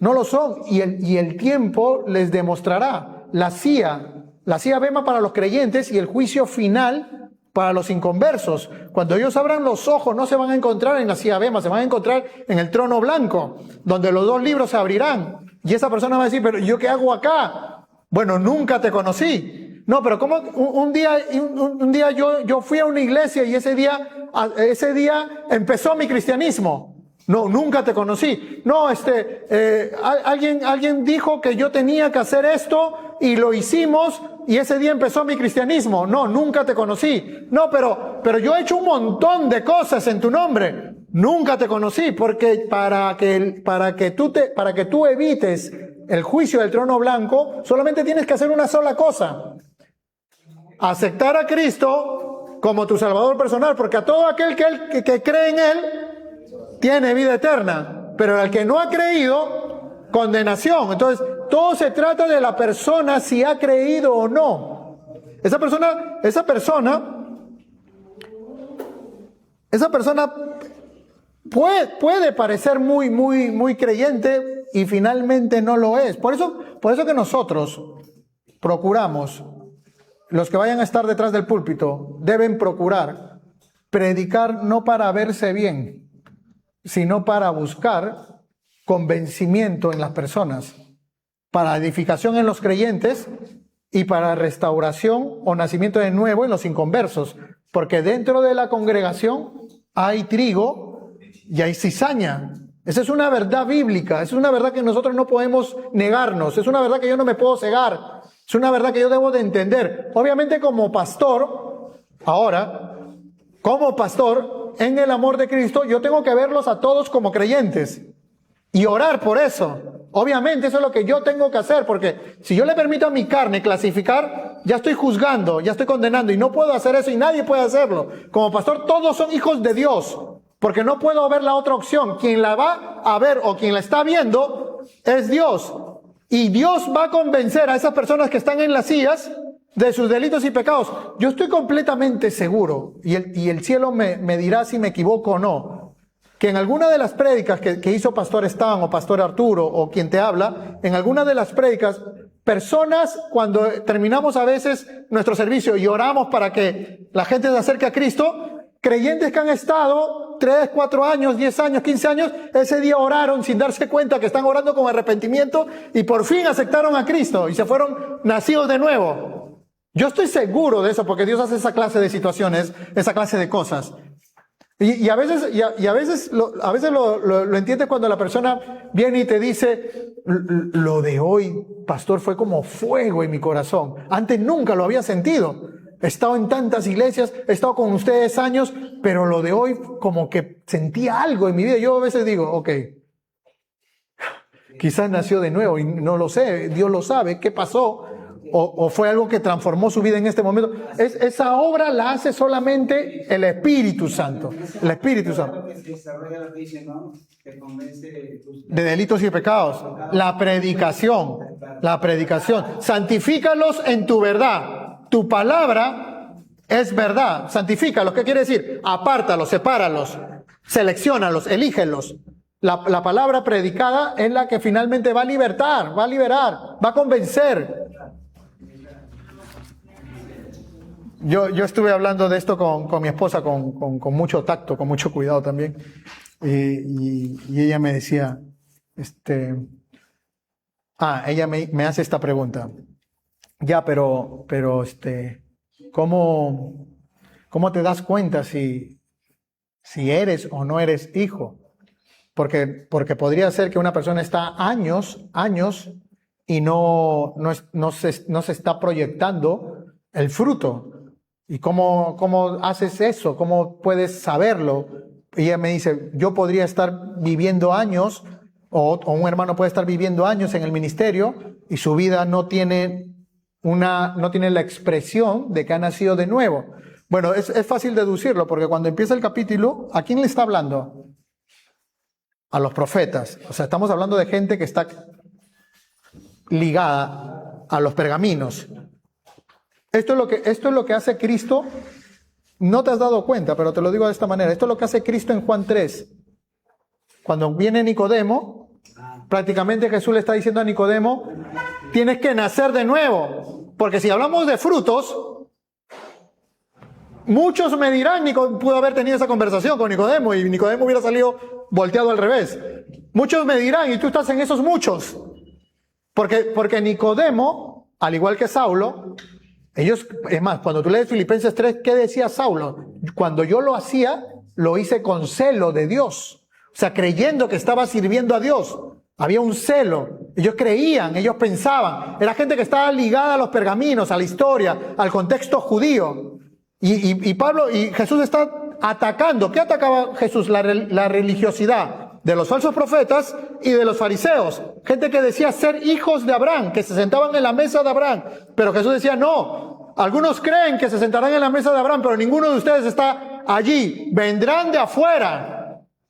No lo son, y el tiempo les demostrará. La CIA vema para los creyentes y el juicio final para los inconversos. Cuando ellos abran los ojos, no se van a encontrar en la diadema, se van a encontrar en el trono blanco, donde los dos libros se abrirán. Y esa persona va a decir, pero ¿yo qué hago acá? Bueno, nunca te conocí. No, pero ¿cómo? Un día yo fui a una iglesia y ese día empezó mi cristianismo. No, nunca te conocí. No, alguien dijo que yo tenía que hacer esto y lo hicimos y ese día empezó mi cristianismo. No, nunca te conocí. No, pero yo he hecho un montón de cosas en tu nombre. Nunca te conocí, porque para que tú evites el juicio del trono blanco, solamente tienes que hacer una sola cosa: aceptar a Cristo como tu Salvador personal, porque a todo aquel que cree en Él tiene vida eterna, pero al que no ha creído, condenación. Entonces, todo se trata de la persona, si ha creído o no. Esa persona puede parecer muy creyente y finalmente no lo es. Por eso que nosotros procuramos, los que vayan a estar detrás del púlpito, deben procurar predicar no para verse bien, sino para buscar convencimiento en las personas, para edificación en los creyentes y para restauración o nacimiento de nuevo en los inconversos, porque dentro de la congregación hay trigo y hay cizaña. Esa es una verdad bíblica, es una verdad que nosotros no podemos negarnos, es una verdad que yo no me puedo cegar, es una verdad que yo debo de entender. Obviamente como pastor, en el amor de Cristo, yo tengo que verlos a todos como creyentes y orar por eso. Obviamente eso es lo que yo tengo que hacer, porque si yo le permito a mi carne clasificar, ya estoy juzgando, ya estoy condenando, y no puedo hacer eso y nadie puede hacerlo. Como pastor, todos son hijos de Dios, porque no puedo ver la otra opción. Quien la va a ver o quien la está viendo es Dios, y Dios va a convencer a esas personas que están en las sillas de sus delitos y pecados. Yo estoy completamente seguro, y el cielo me dirá si me equivoco o no, que en alguna de las prédicas que hizo Pastor Stan o Pastor Arturo o quien te habla, en alguna de las prédicas, personas, cuando terminamos a veces nuestro servicio y oramos para que la gente se acerque a Cristo, creyentes que han estado 3, 4 años, 10 años, 15 años, ese día oraron sin darse cuenta que están orando con arrepentimiento y por fin aceptaron a Cristo y se fueron nacidos de nuevo. Yo estoy seguro de eso, porque Dios hace esa clase de situaciones, esa clase de cosas. Y a veces lo entiendes cuando la persona viene y te dice, lo de hoy, pastor, fue como fuego en mi corazón. Antes nunca lo había sentido. He estado en tantas iglesias, he estado con ustedes años, pero lo de hoy como que sentía algo en mi vida. Yo a veces digo, ok, quizás nació de nuevo y no lo sé, Dios lo sabe, ¿qué pasó? O fue algo que transformó su vida en este momento. Esa obra la hace solamente el Espíritu Santo. El Espíritu Santo. De delitos y pecados. La predicación. Santifícalos en tu verdad. Tu palabra es verdad. Santifícalos. ¿Qué quiere decir? Apártalos, sepáralos, selecciónalos, elígelos. La palabra predicada es la que finalmente va a libertar, va a liberar, va a convencer. Yo estuve hablando de esto con mi esposa con mucho tacto, con mucho cuidado también. Y ella me decía, ella me hace esta pregunta. Ya, pero ¿cómo te das cuenta si eres o no eres hijo? Porque podría ser que una persona está años y no se está proyectando el fruto. ¿Y cómo haces eso? ¿Cómo puedes saberlo? Y ella me dice, yo podría estar viviendo años, o un hermano puede estar viviendo años en el ministerio y su vida no tiene la expresión de que ha nacido de nuevo. Bueno, es fácil deducirlo, porque cuando empieza el capítulo, ¿a quién le está hablando? A los profetas. O sea, estamos hablando de gente que está ligada a los pergaminos. Esto es lo que hace Cristo. No te has dado cuenta, pero te lo digo de esta manera. Esto es lo que hace Cristo en Juan 3. Cuando viene Nicodemo, prácticamente Jesús le está diciendo a Nicodemo, tienes que nacer de nuevo. Porque si hablamos de frutos, Muchos me dirán, pudo haber tenido esa conversación con Nicodemo y Nicodemo hubiera salido volteado al revés. Muchos me dirán, y tú estás en esos muchos. Porque Nicodemo, al igual que Saulo, ellos, es más, cuando tú lees Filipenses 3, ¿qué decía Saulo? Cuando yo lo hacía, lo hice con celo de Dios. O sea, creyendo que estaba sirviendo a Dios. Había un celo. Ellos creían, ellos pensaban. Era gente que estaba ligada a los pergaminos, a la historia, al contexto judío. Y Pablo y Jesús está atacando. ¿Qué atacaba Jesús? La religiosidad de los falsos profetas y de los fariseos. Gente que decía ser hijos de Abraham, que se sentaban en la mesa de Abraham. Pero Jesús decía, no, algunos creen que se sentarán en la mesa de Abraham, pero ninguno de ustedes está allí. Vendrán de afuera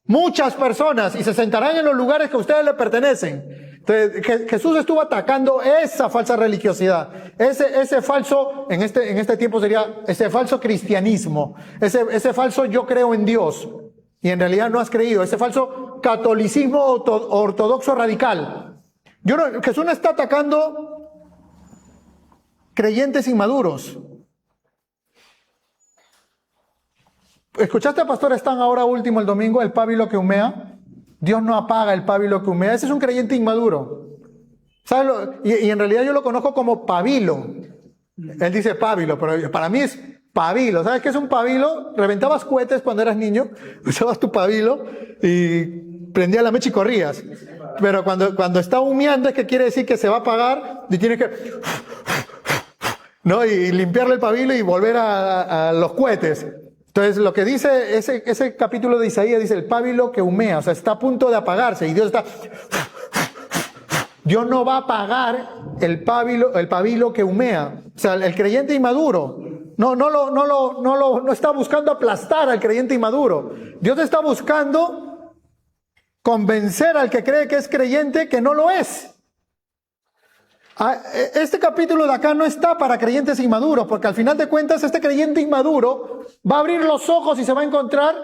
muchas personas y se sentarán en los lugares que a ustedes le pertenecen. Entonces, Jesús estuvo atacando esa falsa religiosidad, ese falso, en este tiempo sería ese falso cristianismo, ese falso yo creo en Dios y en realidad no has creído, ese falso catolicismo ortodoxo radical. Jesús no está atacando creyentes inmaduros. ¿Escuchaste al pastor Stan ahora último el domingo, el pábilo que humea? Dios no apaga el pábilo que humea. Ese es un creyente inmaduro. ¿Sabes? Y en realidad yo lo conozco como pabilo. Él dice pábilo, pero para mí es pabilo. ¿Sabes qué es un pabilo? Reventabas cohetes cuando eras niño, usabas tu pabilo y prendías la mecha y corrías. Pero cuando está humeando es que quiere decir que se va a apagar y tienes que... ¿no? Y limpiarle el pabilo y volver a los cohetes. Entonces, lo que dice ese capítulo de Isaías, dice el pábilo que humea, o sea, está a punto de apagarse y Dios no va a apagar el pábilo que humea. O sea, el creyente inmaduro no está buscando aplastar al creyente inmaduro. Dios está buscando convencer al que cree que es creyente que no lo es. Este capítulo de acá no está para creyentes inmaduros, porque al final de cuentas este creyente inmaduro va a abrir los ojos y se va a encontrar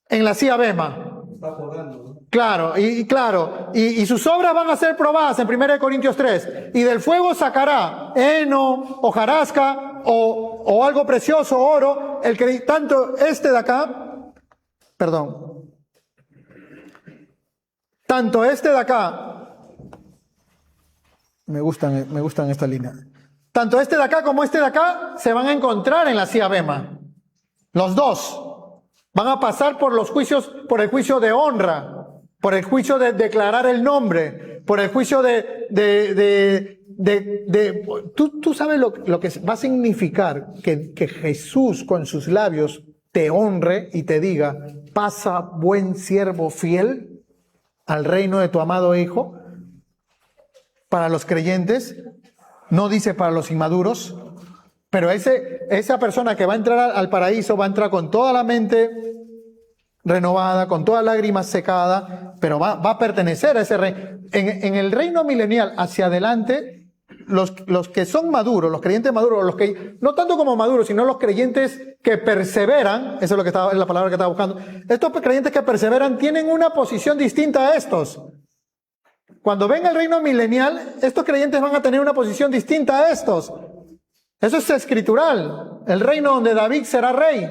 en la Sia Bema. Está jugando, ¿no? Claro, y sus obras van a ser probadas en 1 Corintios 3. Y del fuego sacará heno, hojarasca o algo precioso, oro, tanto este de acá, me gustan esta línea. Tanto este de acá como este de acá se van a encontrar en la Sia Bema. Los dos van a pasar por los juicios, por el juicio de honra, por el juicio de declarar el nombre, por el juicio tú sabes lo que va a significar que Jesús con sus labios te honre y te diga, pasa buen siervo fiel al reino de tu amado Hijo. Para los creyentes, no dice para los inmaduros, pero esa persona que va a entrar al paraíso va a entrar con toda la mente renovada, con toda lágrima secada, pero va a pertenecer a ese reino. En el reino milenial hacia adelante, los que son maduros, los creyentes maduros, los que no tanto como maduros, sino los creyentes que perseveran, esa es la palabra que estaba buscando, estos creyentes que perseveran tienen una posición distinta a estos. Cuando venga el reino milenial, estos creyentes van a tener una posición distinta a estos. Eso es escritural. El reino donde David será rey,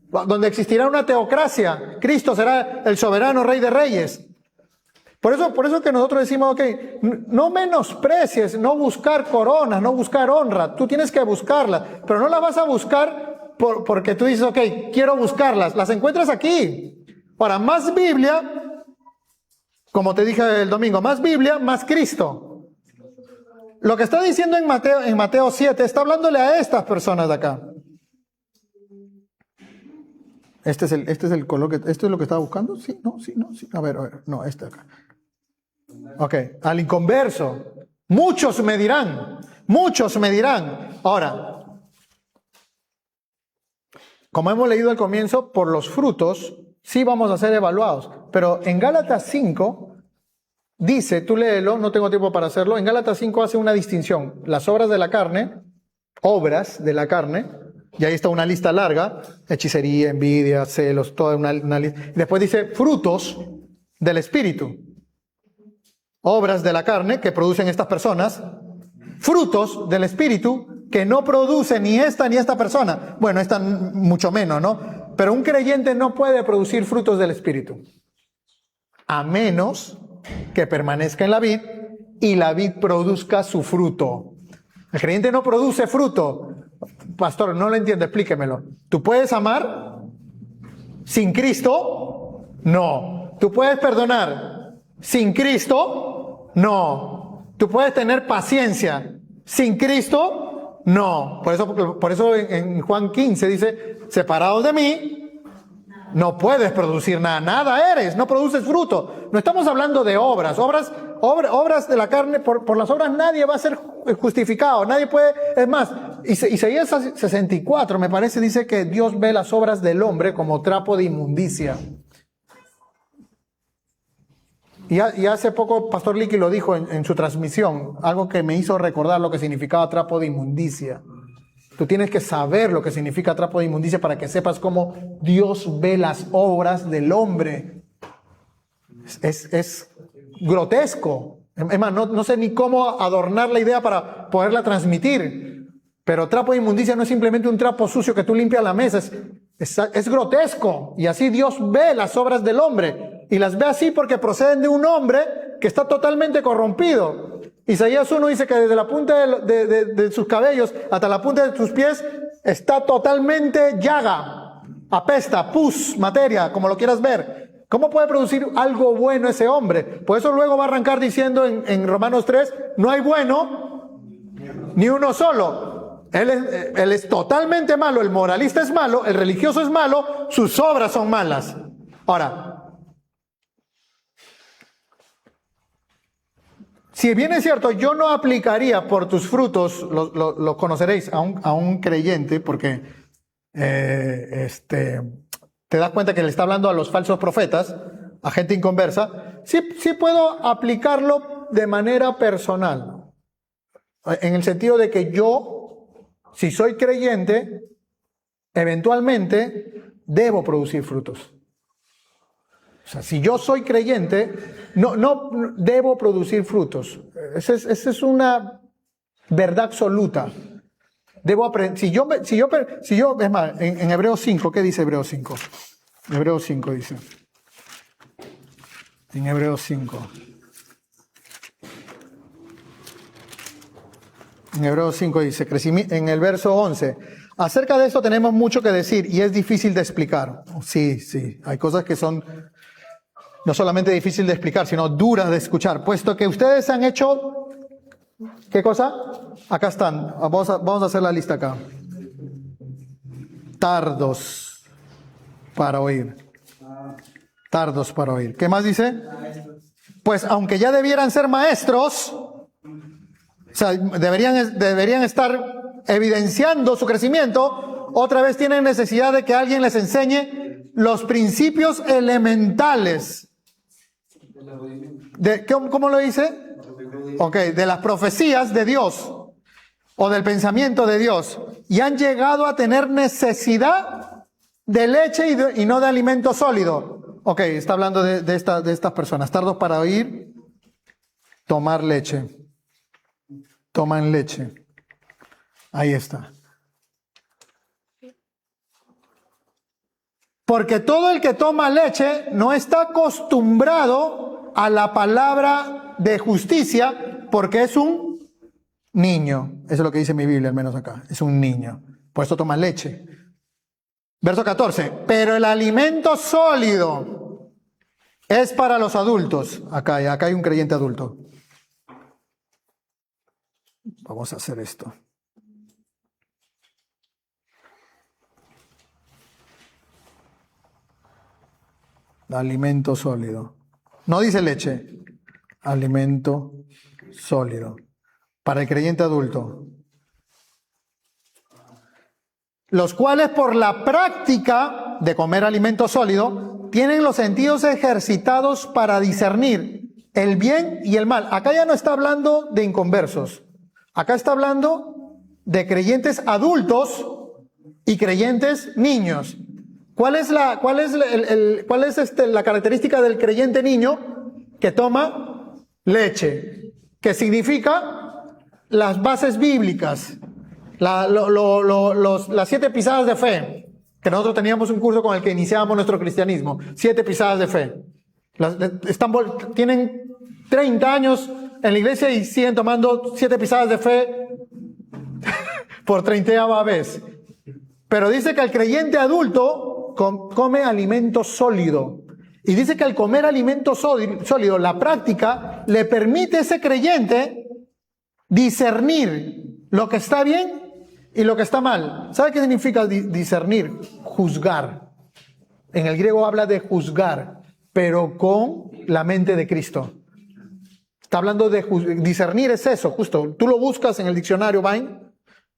donde existirá una teocracia. Cristo será el soberano rey de reyes. Por eso que nosotros decimos, ok, no menosprecies, no buscar coronas, no buscar honra. Tú tienes que buscarlas, pero no las vas a buscar porque tú dices, ok, quiero buscarlas. Las encuentras aquí. Ahora, más Biblia... Como te dije el domingo, más Biblia, más Cristo. Lo que está diciendo en Mateo 7, está hablándole a estas personas de acá. Este es el color que, ¿esto es lo que estaba buscando? Sí. A ver, no, este acá. Ok, al inconverso. Muchos me dirán. Ahora, como hemos leído al comienzo, por los frutos sí vamos a ser evaluados. Pero en Gálatas 5 dice, tú léelo, no tengo tiempo para hacerlo, en Gálatas 5 hace una distinción. Las obras de la carne, y ahí está una lista larga, hechicería, envidia, celos, toda una lista. Después dice frutos del Espíritu. Obras de la carne que producen estas personas, frutos del Espíritu que no produce ni esta persona. Bueno, esta mucho menos, ¿no? Pero un creyente no puede producir frutos del Espíritu, a menos que permanezca en la vid y la vid produzca su fruto. El creyente no produce fruto. Pastor, no lo entiendo, explíquemelo. ¿Tú puedes amar sin Cristo? No. ¿Tú puedes perdonar sin Cristo? No. ¿Tú puedes tener paciencia sin Cristo? No. Por eso en Juan 15 dice, separados de mí, no puedes producir nada. Nada eres, no produces fruto. No estamos hablando de obras de la carne. Por las obras nadie va a ser justificado. Nadie puede. Es más, Isaías 64, me parece, dice que Dios ve las obras del hombre como trapo de inmundicia. Y hace poco Pastor Licky lo dijo en su transmisión, algo que me hizo recordar lo que significaba trapo de inmundicia. Tú tienes que saber lo que significa trapo de inmundicia para que sepas cómo Dios ve las obras del hombre. Es grotesco. Es más, no sé ni cómo adornar la idea para poderla transmitir. Pero trapo de inmundicia no es simplemente un trapo sucio que tú limpias la mesa. Es grotesco. Y así Dios ve las obras del hombre. Y las ve así porque proceden de un hombre que está totalmente corrompido. Isaías 1 dice que desde la punta de sus cabellos hasta la punta de sus pies está totalmente llaga, apesta, pus, materia, como lo quieras ver. ¿Cómo puede producir algo bueno ese hombre? Por eso luego va a arrancar diciendo en Romanos 3, no hay bueno ni uno solo. Él es totalmente malo, el moralista es malo, el religioso es malo, sus obras son malas. Ahora, si bien es cierto, yo no aplicaría por tus frutos, lo conoceréis a un creyente, porque te das cuenta que le está hablando a los falsos profetas, a gente inconversa. Sí puedo aplicarlo de manera personal, en el sentido de que yo, si soy creyente, eventualmente debo producir frutos. O sea, si yo soy creyente, no debo producir frutos. Esa es una verdad absoluta. Debo aprender. Si yo, es más, en Hebreos 5, ¿qué dice Hebreos 5? Hebreos 5 dice. En Hebreos 5. En Hebreos 5 dice, en el verso 11, acerca de esto tenemos mucho que decir y es difícil de explicar. Sí, hay cosas que son no solamente difícil de explicar, sino duras de escuchar, puesto que ustedes han hecho, ¿qué cosa? Acá están, vamos a hacer la lista acá. Tardos para oír. ¿Qué más dice? Pues aunque ya debieran ser maestros, o sea, deberían estar evidenciando su crecimiento, otra vez tienen necesidad de que alguien les enseñe los principios elementales. ¿Cómo lo dice? Ok, de las profecías de Dios o del pensamiento de Dios, y han llegado a tener necesidad de leche y no de alimento sólido. Ok, está hablando de estas personas, tardos para oír, tomar leche. Toman leche. Ahí está. Porque todo el que toma leche no está acostumbrado a la palabra de justicia, porque es un niño. Eso es lo que dice mi Biblia, al menos acá. Es un niño. Por eso toma leche. Verso 14. Pero el alimento sólido es para los adultos. Acá hay un creyente adulto. Vamos a hacer esto. Alimento sólido. No dice leche. Alimento sólido. Para el creyente adulto. Los cuales por la práctica de comer alimento sólido tienen los sentidos ejercitados para discernir el bien y el mal. Acá ya no está hablando de inconversos. Acá está hablando de creyentes adultos y creyentes niños. ¿Cuál es la característica del creyente niño? Que toma leche, que significa las bases bíblicas. Las 7 pisadas de fe, que nosotros teníamos un curso con el que iniciábamos nuestro cristianismo, 7 pisadas de fe. Tienen 30 años en la iglesia y siguen tomando 7 pisadas de fe por 30ª vez. Pero dice que el creyente adulto come alimento sólido. Y dice que al comer alimento sólido, la práctica le permite a ese creyente discernir lo que está bien y lo que está mal. ¿Sabe qué significa discernir? Juzgar. En el griego habla de juzgar, pero con la mente de Cristo. Está hablando de discernir, es eso, justo. Tú lo buscas en el diccionario Vine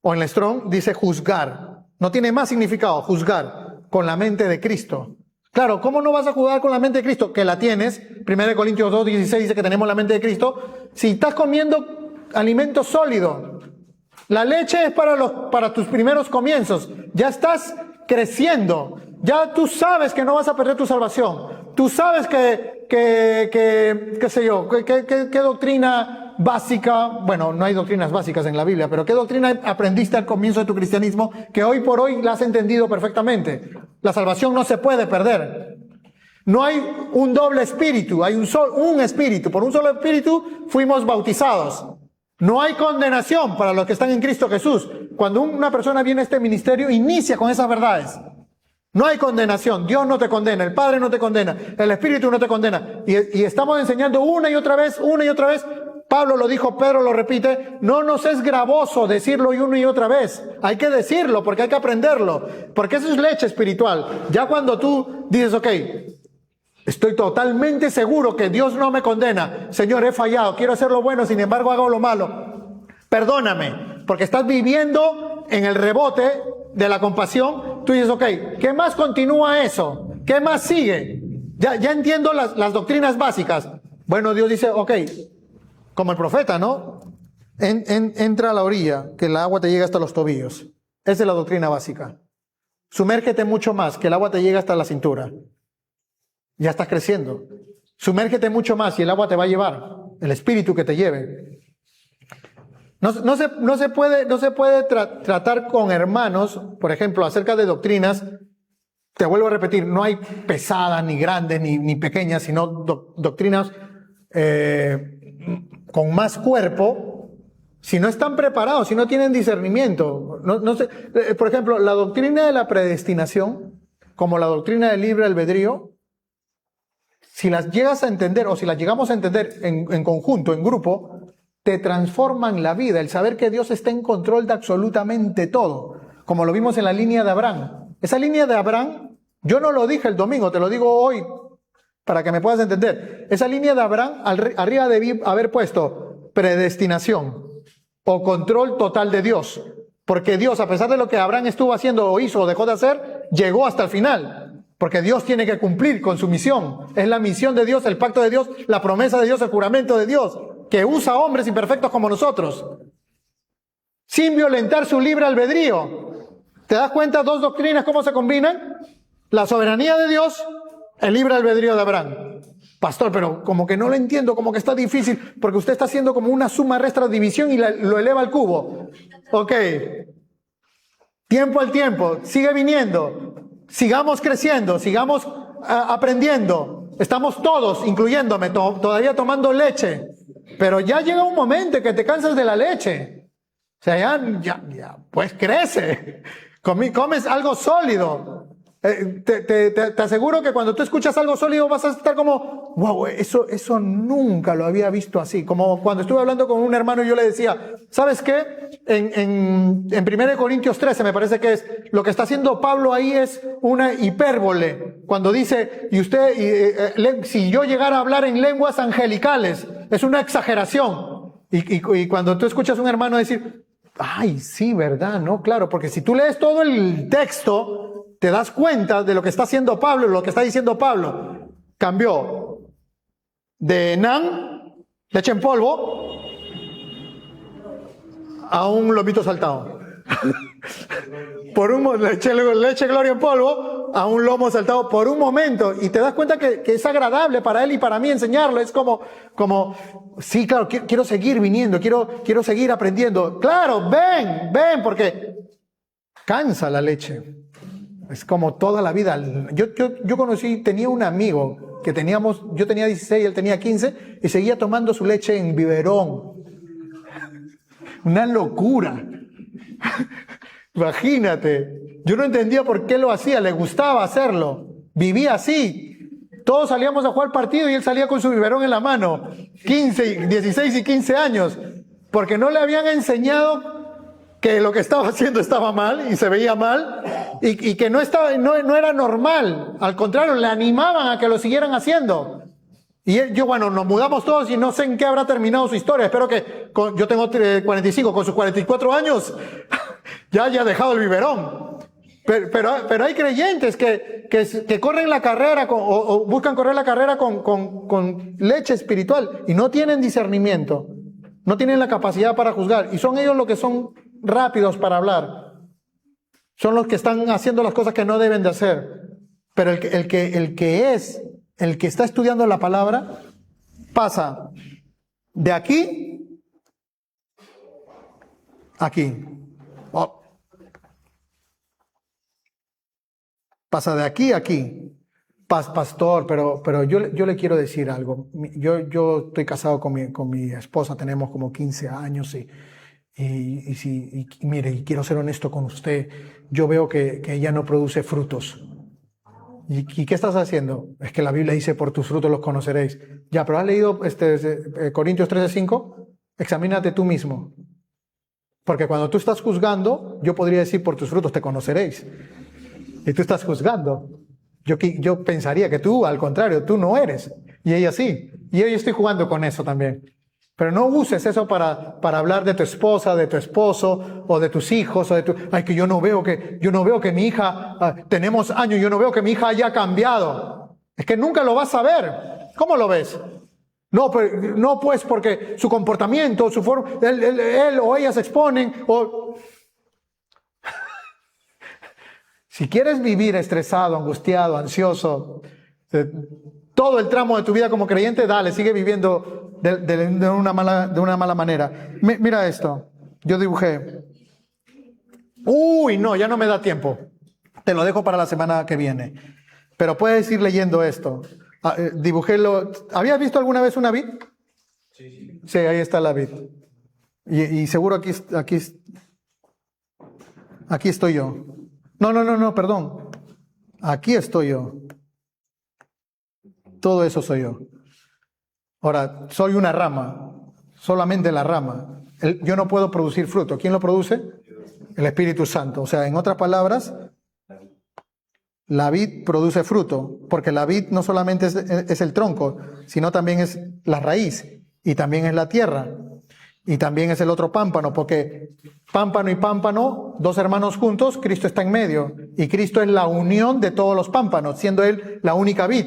o en el Strong, dice juzgar. No tiene más significado, juzgar con la mente de Cristo. Claro, ¿cómo no vas a juzgar con la mente de Cristo? Que la tienes. 1 Corintios 2:16 dice que tenemos la mente de Cristo. Si estás comiendo alimento sólido, la leche es para tus primeros comienzos. Ya estás creciendo. Ya tú sabes que no vas a perder tu salvación. Tú sabes qué sé yo, qué doctrina básica, bueno, no hay doctrinas básicas en la Biblia, pero qué doctrina aprendiste al comienzo de tu cristianismo que hoy por hoy la has entendido perfectamente. La salvación no se puede perder. No hay un doble espíritu, hay un espíritu. Por un solo espíritu fuimos bautizados. No hay condenación para los que están en Cristo Jesús. Cuando una persona viene a este ministerio, inicia con esas verdades. No hay condenación, Dios no te condena, el Padre no te condena, el Espíritu no te condena. Y estamos enseñando una y otra vez, Pablo lo dijo, Pedro lo repite, no nos es gravoso decirlo una y otra vez. Hay que decirlo porque hay que aprenderlo, porque eso es leche espiritual. Ya cuando tú dices, ok, estoy totalmente seguro que Dios no me condena, Señor, he fallado, quiero hacer lo bueno, sin embargo hago lo malo. Perdóname, porque estás viviendo en el rebote de la compasión. Tú dices, ok, ¿qué más continúa eso? ¿Qué más sigue? Ya entiendo las doctrinas básicas. Bueno, Dios dice, ok, como el profeta, ¿no? Entra a la orilla, que el agua te llega hasta los tobillos. Esa es la doctrina básica. Sumérgete mucho más, que el agua te llega hasta la cintura. Ya estás creciendo. Sumérgete mucho más y el agua te va a llevar. El espíritu que te lleve. No se puede tratar con hermanos, por ejemplo, acerca de doctrinas. Te vuelvo a repetir, no hay pesadas, ni grandes, ni pequeñas, sino doctrinas con más cuerpo, si no están preparados, si no tienen discernimiento. Por ejemplo, la doctrina de la predestinación, como la doctrina del libre albedrío, si las llegas a entender, o si las llegamos a entender en conjunto, en grupo, te transforman la vida, el saber que Dios está en control de absolutamente todo, como lo vimos en la línea de Abraham. Esa línea de Abraham, yo no lo dije el domingo, te lo digo hoy, para que me puedas entender. Esa línea de Abraham, arriba debí haber puesto predestinación, o control total de Dios, porque Dios, a pesar de lo que Abraham estuvo haciendo, o hizo, o dejó de hacer, llegó hasta el final, porque Dios tiene que cumplir con su misión. Es la misión de Dios, el pacto de Dios, la promesa de Dios, el juramento de Dios, que usa hombres imperfectos como nosotros, sin violentar su libre albedrío. ¿Te das cuenta? Dos doctrinas, ¿cómo se combinan? La soberanía de Dios, el libre albedrío de Abraham. Pastor, pero como que no lo entiendo, como que está difícil, porque usted está haciendo como una suma, restra, división y lo eleva al cubo. Ok. Tiempo al tiempo, sigue viniendo. Sigamos creciendo, sigamos aprendiendo. Estamos todos, incluyéndome, todavía tomando leche. Pero ya llega un momento que te cansas de la leche. O sea, ya pues crece. Comes algo sólido. Te aseguro que cuando tú escuchas algo sólido vas a estar como, wow, eso nunca lo había visto así. Como cuando estuve hablando con un hermano y yo le decía, ¿sabes qué? En 1 Corintios 13 me parece que es, lo que está haciendo Pablo ahí es una hipérbole. Cuando dice, si yo llegara a hablar en lenguas angelicales, es una exageración. Y cuando tú escuchas a un hermano decir, ay, sí, ¿verdad? No, claro, porque si tú lees todo el texto, te das cuenta de lo que está haciendo Pablo, lo que está diciendo Pablo. Cambió de nan, leche en polvo, a un lomito saltado. Por leche gloria en polvo, a un lomo saltado por un momento y te das cuenta que es agradable para él y para mí enseñarlo. Es como sí, claro, quiero seguir viniendo, quiero seguir aprendiendo. Claro, ven, porque cansa la leche. Es como toda la vida. Yo conocí, tenía un amigo que yo tenía 16, él tenía 15 y seguía tomando su leche en biberón. Una locura. Imagínate. Yo no entendía por qué lo hacía, le gustaba hacerlo. Vivía así. Todos salíamos a jugar partido y él salía con su biberón en la mano. 16 y 15 años. Porque no le habían enseñado que lo que estaba haciendo estaba mal y se veía mal y que no era normal. Al contrario, le animaban a que lo siguieran haciendo. Y bueno, nos mudamos todos y no sé en qué habrá terminado su historia. Espero que yo tengo 45, con sus 44 años ya haya dejado el biberón. Pero hay creyentes que corren la carrera o buscan correr la carrera con leche espiritual y no tienen discernimiento, no tienen la capacidad para juzgar. Y son ellos los que son rápidos para hablar. Son los que están haciendo las cosas que no deben de hacer. Pero el que está estudiando la palabra pasa de aquí a aquí. Pasa de aquí a aquí. Pastor, pero yo le quiero decir algo. Yo estoy casado con mi esposa, tenemos como 15 años y mire, y quiero ser honesto con usted, yo veo que ella no produce frutos. ¿Y qué estás haciendo? Es que la Biblia dice, por tus frutos los conoceréis. Ya, pero ¿has leído Corintios 13:5? Examínate tú mismo. Porque cuando tú estás juzgando, yo podría decir, por tus frutos te conoceréis. Y tú estás juzgando. Yo pensaría que tú, al contrario, tú no eres. Y ella sí. Y yo estoy jugando con eso también. Pero no uses eso para hablar de tu esposa, de tu esposo, o de tus hijos, ay, que yo no veo que mi hija, tenemos años, yo no veo que mi hija haya cambiado. Es que nunca lo vas a ver. ¿Cómo lo ves? No, pues porque su comportamiento, su forma, él o ella se exponen, Si quieres vivir estresado, angustiado, ansioso, todo el tramo de tu vida como creyente, dale, sigue viviendo de una mala manera. Mira esto, yo dibujé. Uy, no, ya no me da tiempo. Te lo dejo para la semana que viene. Pero puedes ir leyendo esto. Dibujé ¿Habías visto alguna vez una vid? Sí. Sí, ahí está la vid. Y seguro aquí estoy yo. No, perdón. Aquí estoy yo. Todo eso soy yo. Ahora, soy una rama, solamente la rama. Yo no puedo producir fruto. ¿Quién lo produce? El Espíritu Santo. O sea, en otras palabras, la vid produce fruto, porque la vid no solamente es el tronco, sino también es la raíz, y también es la tierra, y también es el otro pámpano, porque pámpano y pámpano, dos hermanos juntos, Cristo está en medio, y Cristo es la unión de todos los pámpanos, siendo Él la única vid.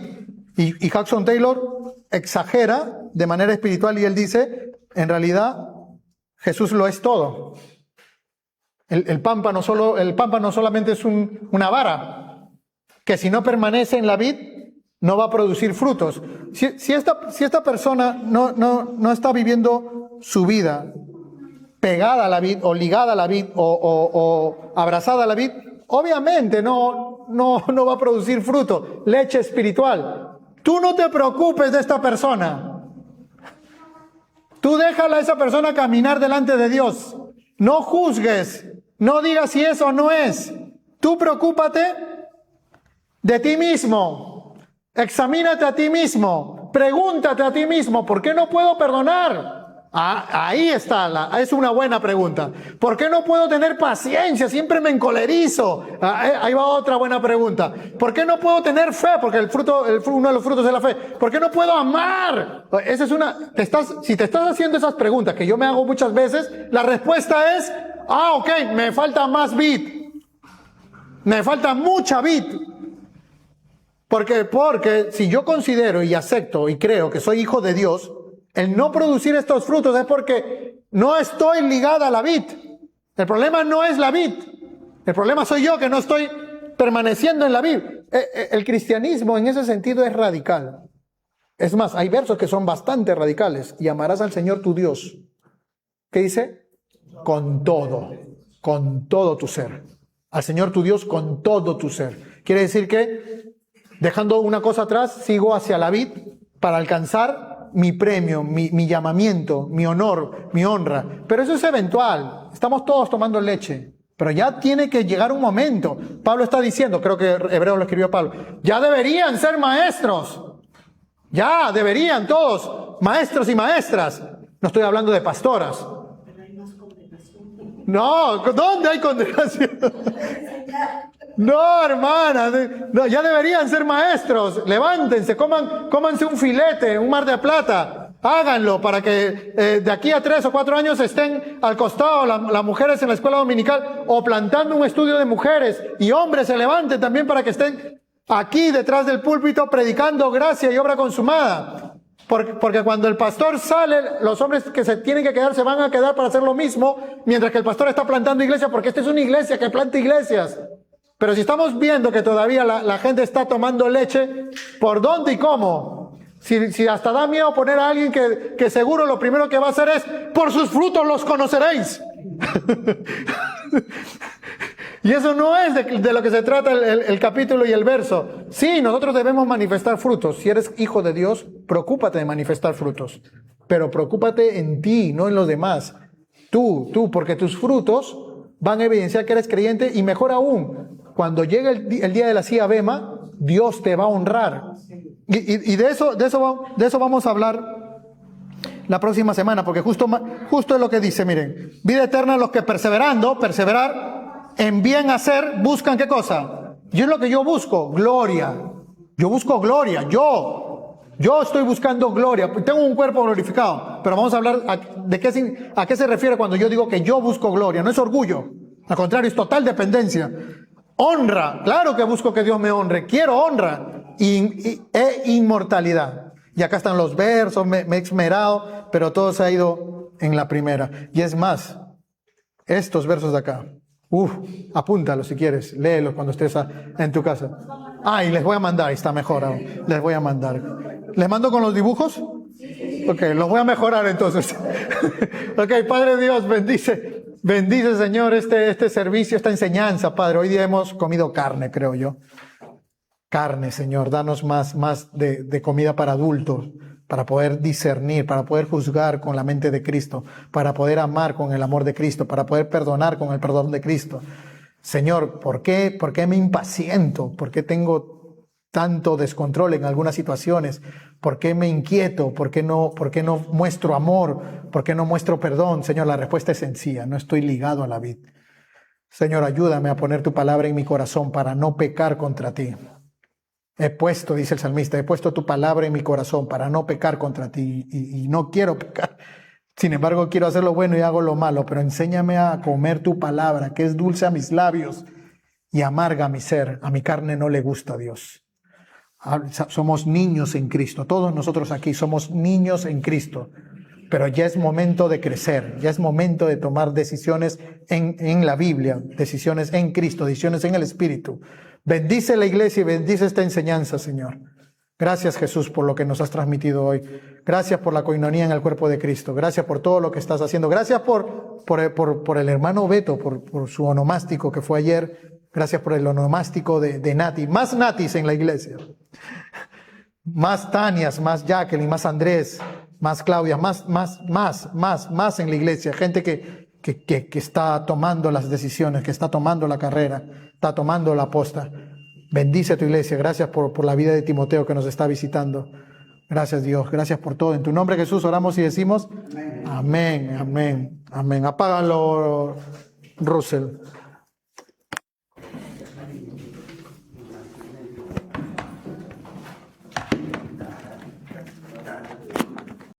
Y Jackson Taylor exagera de manera espiritual y él dice, en realidad, Jesús lo es todo. El pámpano solamente es una vara, que si no permanece en la vid, no va a producir frutos. Si esta persona no está viviendo su vida pegada a la vid, o ligada a la vid, o abrazada a la vid, obviamente no va a producir fruto, leche espiritual. Tú no te preocupes de esta persona. Tú déjala a esa persona caminar delante de Dios. No juzgues. No digas si es o no es. Tú preocúpate de ti mismo. Examínate a ti mismo. Pregúntate a ti mismo, ¿por qué no puedo perdonar? Ahí está, es una buena pregunta. ¿Por qué no puedo tener paciencia? Siempre me encolerizo. Ahí va otra buena pregunta. ¿Por qué no puedo tener fe? Porque uno de los frutos es la fe. ¿Por qué no puedo amar? Esa es si te estás haciendo esas preguntas que yo me hago muchas veces, la respuesta es, ok, me falta más vid. Me falta mucha vid. Porque si yo considero y acepto y creo que soy hijo de Dios, el no producir estos frutos es porque no estoy ligada a la vid. El problema no es la vid. El problema soy yo que no estoy permaneciendo en la vid. El cristianismo en ese sentido es radical. Es más, hay versos que son bastante radicales. Y amarás al Señor tu Dios. ¿Qué dice? Con todo tu ser. Al Señor tu Dios con todo tu ser. Quiere decir que, dejando una cosa atrás, sigo hacia la vid para alcanzar mi premio, mi llamamiento, mi honor, mi honra. Pero eso es eventual. Estamos todos tomando leche. Pero ya tiene que llegar un momento. Pablo está diciendo, creo que Hebreo lo escribió Pablo, ya deberían ser maestros. Ya deberían todos, maestros y maestras. No estoy hablando de pastoras. Pero hay más condenación. No, ¿dónde hay condenación? No, hermana, no, ya deberían ser maestros. Levántense, cómanse un filete, un mar de plata. Háganlo para que de aquí a 3 o 4 años estén al costado las mujeres en la escuela dominical o plantando un estudio de mujeres, y hombres se levanten también para que estén aquí detrás del púlpito predicando gracia y obra consumada. Porque cuando el pastor sale, los hombres que se tienen que quedar se van a quedar para hacer lo mismo, mientras que el pastor está plantando iglesias, porque esta es una iglesia que planta iglesias. Pero si estamos viendo que todavía la gente está tomando leche, ¿por dónde y cómo? Si hasta da miedo poner a alguien que seguro lo primero que va a hacer es, por sus frutos los conoceréis. Y eso no es de lo que se trata el capítulo y el verso. Sí, nosotros debemos manifestar frutos. Si eres hijo de Dios, preocúpate de manifestar frutos. Pero preocúpate en ti, no en los demás. Tú, porque tus frutos van a evidenciar que eres creyente, y mejor aún, cuando llegue el día de la Sia Bema, Dios te va a honrar. Y de eso vamos a hablar la próxima semana, porque justo es lo que dice, miren, vida eterna a los que perseverar en bien hacer, buscan ¿qué cosa? Y es lo que yo busco, gloria. Yo busco gloria, yo estoy buscando gloria. Tengo un cuerpo glorificado, pero vamos a hablar a qué se refiere cuando yo digo que yo busco gloria. No es orgullo, al contrario, es total dependencia. Honra, claro que busco que Dios me honre, quiero honra e inmortalidad. Y acá están los versos, me he esmerado, pero todo se ha ido en la primera. Y es más, estos versos de acá, apúntalos si quieres, léelos cuando estés en tu casa. Y les voy a mandar, ahí está mejor aún, les voy a mandar. ¿Les mando con los dibujos? Ok, los voy a mejorar entonces. Ok, Padre Dios, bendice Señor este servicio, esta enseñanza, Padre. Hoy día hemos comido carne, creo yo. Carne, Señor, danos más de comida para adultos, para poder discernir, para poder juzgar con la mente de Cristo, para poder amar con el amor de Cristo, para poder perdonar con el perdón de Cristo. Señor, ¿por qué me impaciento? ¿Por qué tengo tanto descontrol en algunas situaciones? ¿Por qué me inquieto? ¿Por qué no muestro amor? ¿Por qué no muestro perdón? Señor, la respuesta es sencilla, no estoy ligado a la vid. Señor, ayúdame a poner tu palabra en mi corazón para no pecar contra ti. Dice el salmista, he puesto tu palabra en mi corazón para no pecar contra ti, y no quiero pecar. Sin embargo, quiero hacer lo bueno y hago lo malo, pero enséñame a comer tu palabra, que es dulce a mis labios y amarga a mi ser. A mi carne no le gusta, Dios. Somos niños en Cristo, todos nosotros aquí somos niños en Cristo, pero ya es momento de crecer, ya es momento de tomar decisiones en la Biblia, decisiones en Cristo, decisiones en el Espíritu. Bendice la iglesia y bendice esta enseñanza, Señor. Gracias, Jesús, por lo que nos has transmitido hoy. Gracias por la coinonía en el cuerpo de Cristo. Gracias por todo lo que estás haciendo. Gracias por el hermano Beto, por su onomástico que fue ayer. Gracias por el onomástico de Nati. Más Natis en la iglesia. Más Tanias, más Jacqueline, más Andrés, más Claudia, más en la iglesia. Gente que está tomando las decisiones, que está tomando la carrera, está tomando la posta. Bendice a tu iglesia. Gracias por la vida de Timoteo que nos está visitando. Gracias, Dios. Gracias por todo. En tu nombre, Jesús, oramos y decimos amén, amén, amén. Apágalo, Russell.